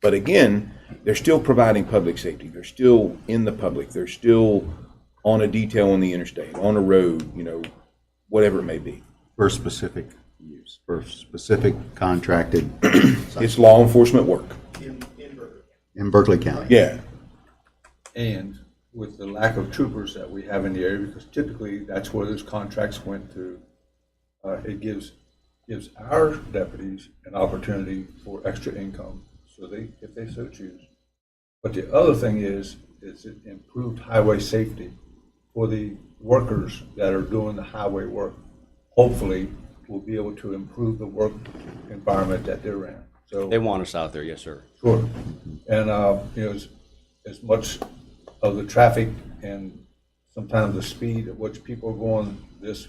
But again, they're still providing public safety. They're still in the public. They're still on a detail on the interstate, on a road, whatever it may be. For specific use, for specific contracted. It's law enforcement work. In Berkeley County. Yeah. And with the lack of troopers that we have in the area, because typically that's where those contracts went to, it gives our deputies an opportunity for extra income, so if they so choose. But the other thing is it improved highway safety for the workers that are doing the highway work. Hopefully, we'll be able to improve the work environment that they're in. So They want us out there, yes, sir. sure, and as much of the traffic and sometimes the speed at which people are going, this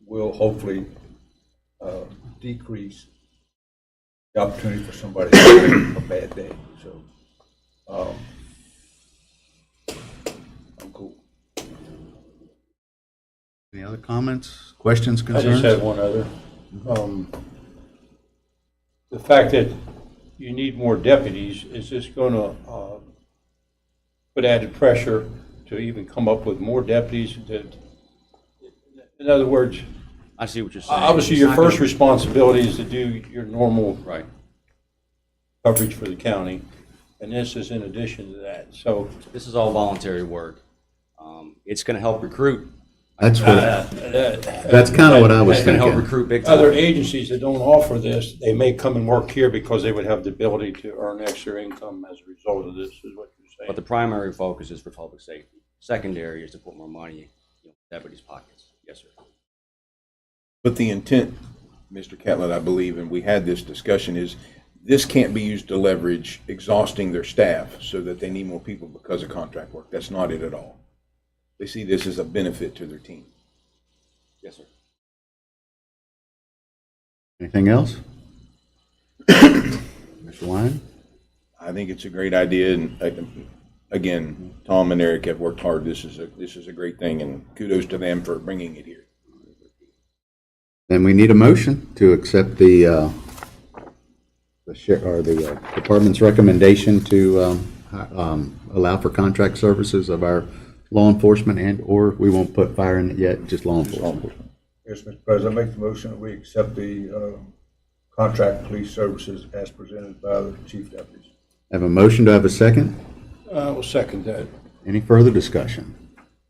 will hopefully decrease the opportunity for somebody to have a bad day. So I'm cool. Any other comments, questions, I concerns? just have one other. The fact that you need more deputies, is this going to put added pressure to even come up with more deputies? In other words, I see what you're saying. obviously your first responsibility is to do your normal Right. coverage for the county, and this is in addition to that. So This is all voluntary work. It's going to help recruit. That's what, that's that's kind of what I was It's going to help thinking. recruit big time. Other agencies that don't offer this, they may come and work here because they would have the ability to earn extra income as a result of this, is what you're saying. But the primary focus is for public safety. Secondary is to put more money in deputies' pockets. Yes, sir. But the intent, Mr. Catlett, I believe, and we had this discussion, is this can't be used to leverage exhausting their staff so that they need more people because of contract work. That's not it at all. They see this as a benefit to their team. Yes, sir. Anything else? Mr. Wine? I think it's a great idea, and again, Tom and Eric have worked hard. This is a great thing, and kudos to them for bringing it here. Then we need a motion to accept the department's recommendation to allow for contract services of our law enforcement, and or we won't put fire in it yet, just law enforcement. Yes, Mr. President, I make the motion that we accept the contract police services as presented by the chief deputies. Have a motion, to have a second? I will second that. Any further discussion?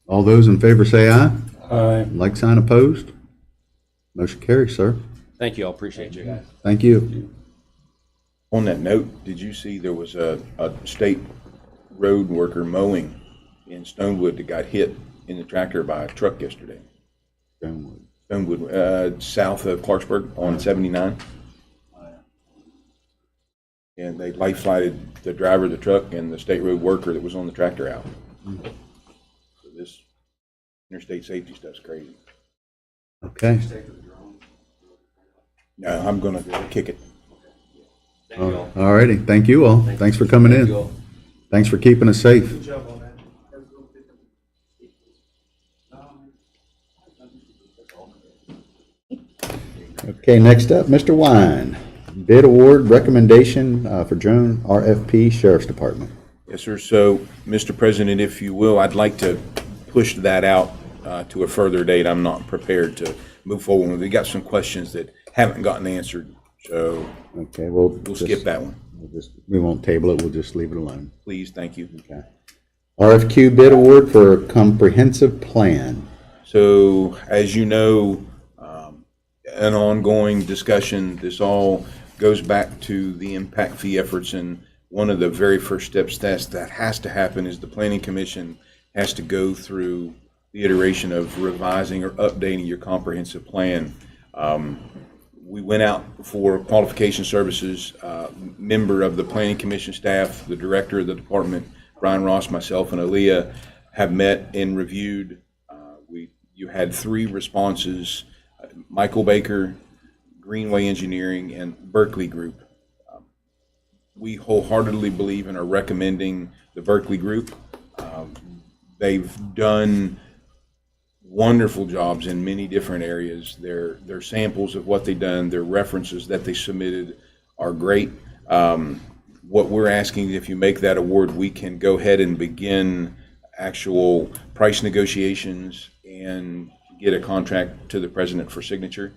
All those in favor say aye. Aye. Like sign opposed? Motion carries, sir. Thank you. I appreciate you. Thank you. On that note, did you see there was a state road worker mowing in Stonewood that got hit in the tractor by a truck yesterday? Stonewood, south of Clarksburg on 79. And they life flighted the driver of the truck and the state road worker that was on the tractor out. So this interstate safety stuff's crazy. Okay. No, I'm gonna kick it. Thank you all. All righty. Thank you all. Thanks for coming Thank you in. all. Thanks for keeping us safe. Good job on that. Okay, next up, Mr. Wine. Bid award recommendation for drone RFP Sheriff's Department. Yes, sir. So, Mr. President, if you will, I'd like to push that out to a further date. I'm not prepared to move forward. We got some questions that haven't gotten answered, so Okay, we'll we'll just- skip that one. we won't table it, we'll just leave it alone. Please, thank you. Okay. RFQ bid award for a comprehensive plan. So, as you know, an ongoing discussion, this all goes back to the impact fee efforts, and one of the very first steps that has to happen is the Planning Commission has to go through the iteration of revising or updating your comprehensive plan. We went out for qualification services, member of the Planning Commission staff, the director of the department, Brian Ross, myself, and Aaliyah have met and reviewed. You had 3 responses, Michael Baker, Greenway Engineering, and Berkeley Group. We wholeheartedly believe and are recommending the Berkeley Group. They've done wonderful jobs in many different areas. Their samples of what they've done, their references that they submitted are great. What we're asking, if you make that award, we can go ahead and begin actual price negotiations and get a contract to the president for signature.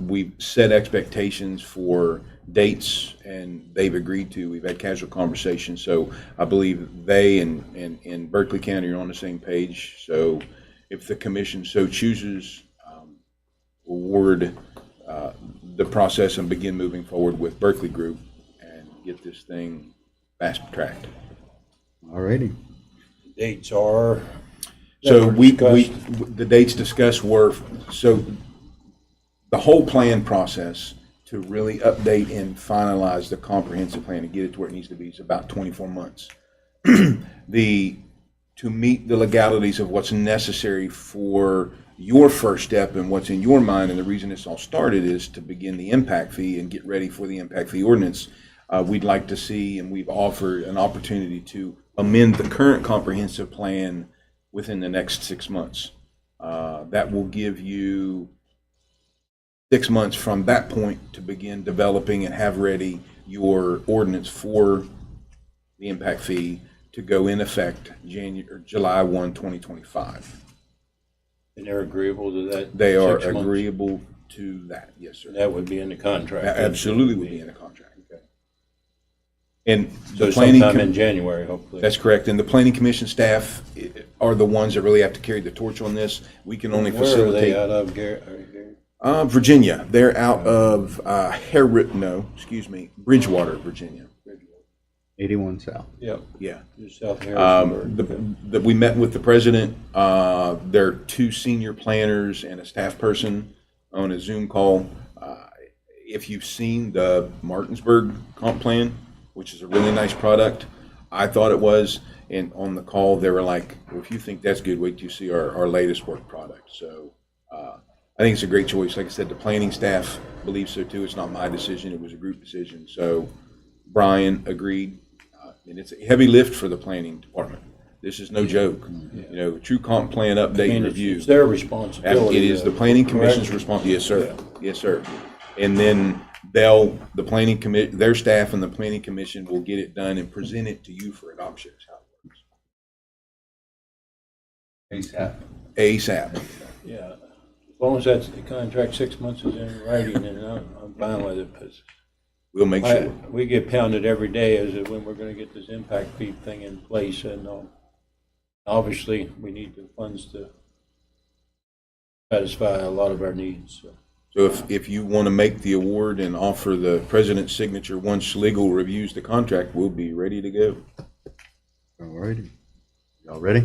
We've set expectations for dates, and they've agreed to. We've had casual conversations, so I believe they and Berkeley County are on the same page. So if the commission so chooses, award the process and begin moving forward with Berkeley Group and get this thing fast-tracked. All righty. Dates are. So the dates discussed were, so the whole plan process to really update and finalize the comprehensive plan and get it to where it needs to be is about 24 months. To meet the legalities of what's necessary for your first step and what's in your mind, and the reason this all started is to begin the impact fee and get ready for the impact fee ordinance. We'd like to see, and we've offered an opportunity to amend the current comprehensive plan within the next 6 months. That will give you 6 months from that point to begin developing and have ready your ordinance for the impact fee to go in effect July 1, 2025. And they're agreeable to that? They are 6 months? agreeable to that, yes, sir. That would be in the contract? Absolutely would be in the contract. Okay. And So the planning, sometime in January, hopefully? that's correct, and the planning commission staff are the ones that really have to carry the torch on this. We can only Where are facilitate. they out of, Gary? Virginia. They're out of Bridgewater, Virginia. 81 South. Yep, Yeah. just South Harrisonburg. We met with the president. There are 2 senior planners and a staff person on a Zoom call. If you've seen the Martinsburg comp plan, which is a really nice product, I thought it was. And on the call, they were like, well, if you think that's good, wait till you see our latest work product. So I think it's a great choice. Like I said, the planning staff believes so too. It's not my decision. It was a group decision. So Brian agreed. And it's a heavy lift for the planning department. This is no joke. You know, true comp plan update and review. It's their responsibility. It is the planning commission's correct? responsibility. Yes, sir. Yes, sir. And then the planning their staff and the planning commission will get it done and present it to you for adoption. Is how it works. ASAP. ASAP. Yeah, as long as that's the contract 6 months is in writing, and I'm fine with it, because We'll make sure. we get pounded every day as to when we're gonna get this impact fee thing in place, and obviously, we need the funds to satisfy a lot of our needs, so. So if you want to make the award and offer the president's signature once legal reviews the contract, we'll be ready to go. All righty. Y'all ready?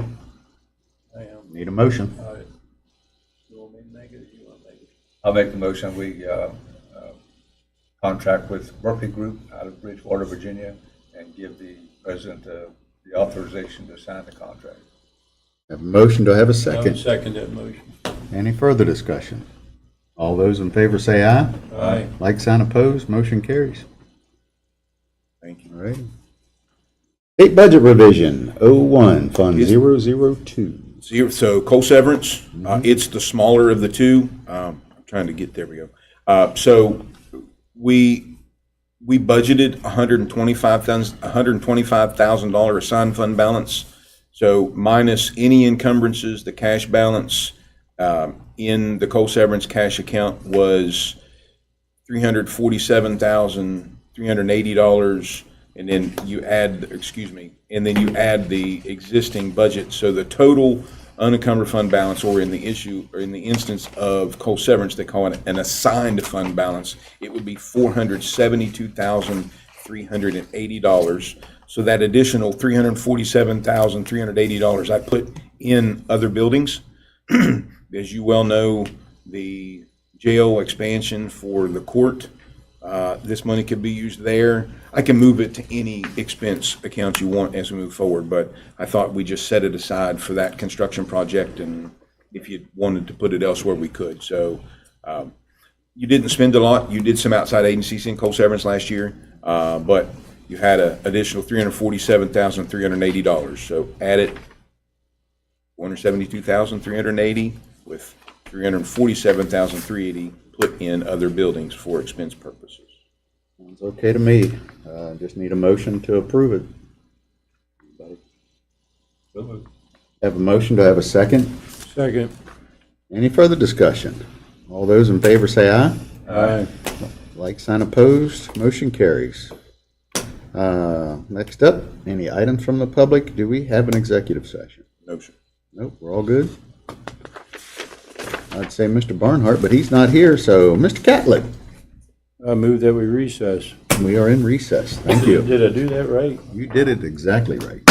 I am. Need a motion. All right. You want me to make it, or you want to make it? I'll make the motion, we contract with Berkeley Group out of Bridgewater, Virginia, and give the president the authorization to sign the contract. Have a motion, do I have a I second? would second that motion. Any further discussion? All those in favor say aye. Aye. Like sign opposed, motion carries. Thank you. All right. State budget revision, 01, Fund 002. So coal severance, it's the smaller of the two. I'm trying to get, there we go. So we budgeted $125,000 assigned fund balance So minus any encumbrances, the cash balance in the coal severance cash account was $347,380, and then you add, and then you add the existing budget. So the total unencumbered fund balance, or in the instance of coal severance, they call it an assigned fund balance, it would be $472,380. So that additional $347,380 I put in other buildings. As you well know, the jail expansion for the court, this money could be used there. I can move it to any expense account you want as we move forward, but I thought we just set it aside for that construction project, and if you wanted to put it elsewhere, we could. So you didn't spend a lot. You did some outside agencies in coal severance last year, but you had an additional $347,380. So add it, $472,380 with $347,380 put in other buildings for expense purposes. Sounds okay to me. Just need a motion to approve it. Anybody? Have a motion, do I have a second? Second. Any further discussion? All those in favor say aye. Aye. Like sign opposed, motion carries. Next up, any items from the public? Do we have an executive session? No, sir. Nope, we're all good. I'd say Mr. Barnhart, but he's not here, so Mr. Catlett, I move that we recess. we are in recess. Thank you. Did I do that right? You did it exactly right.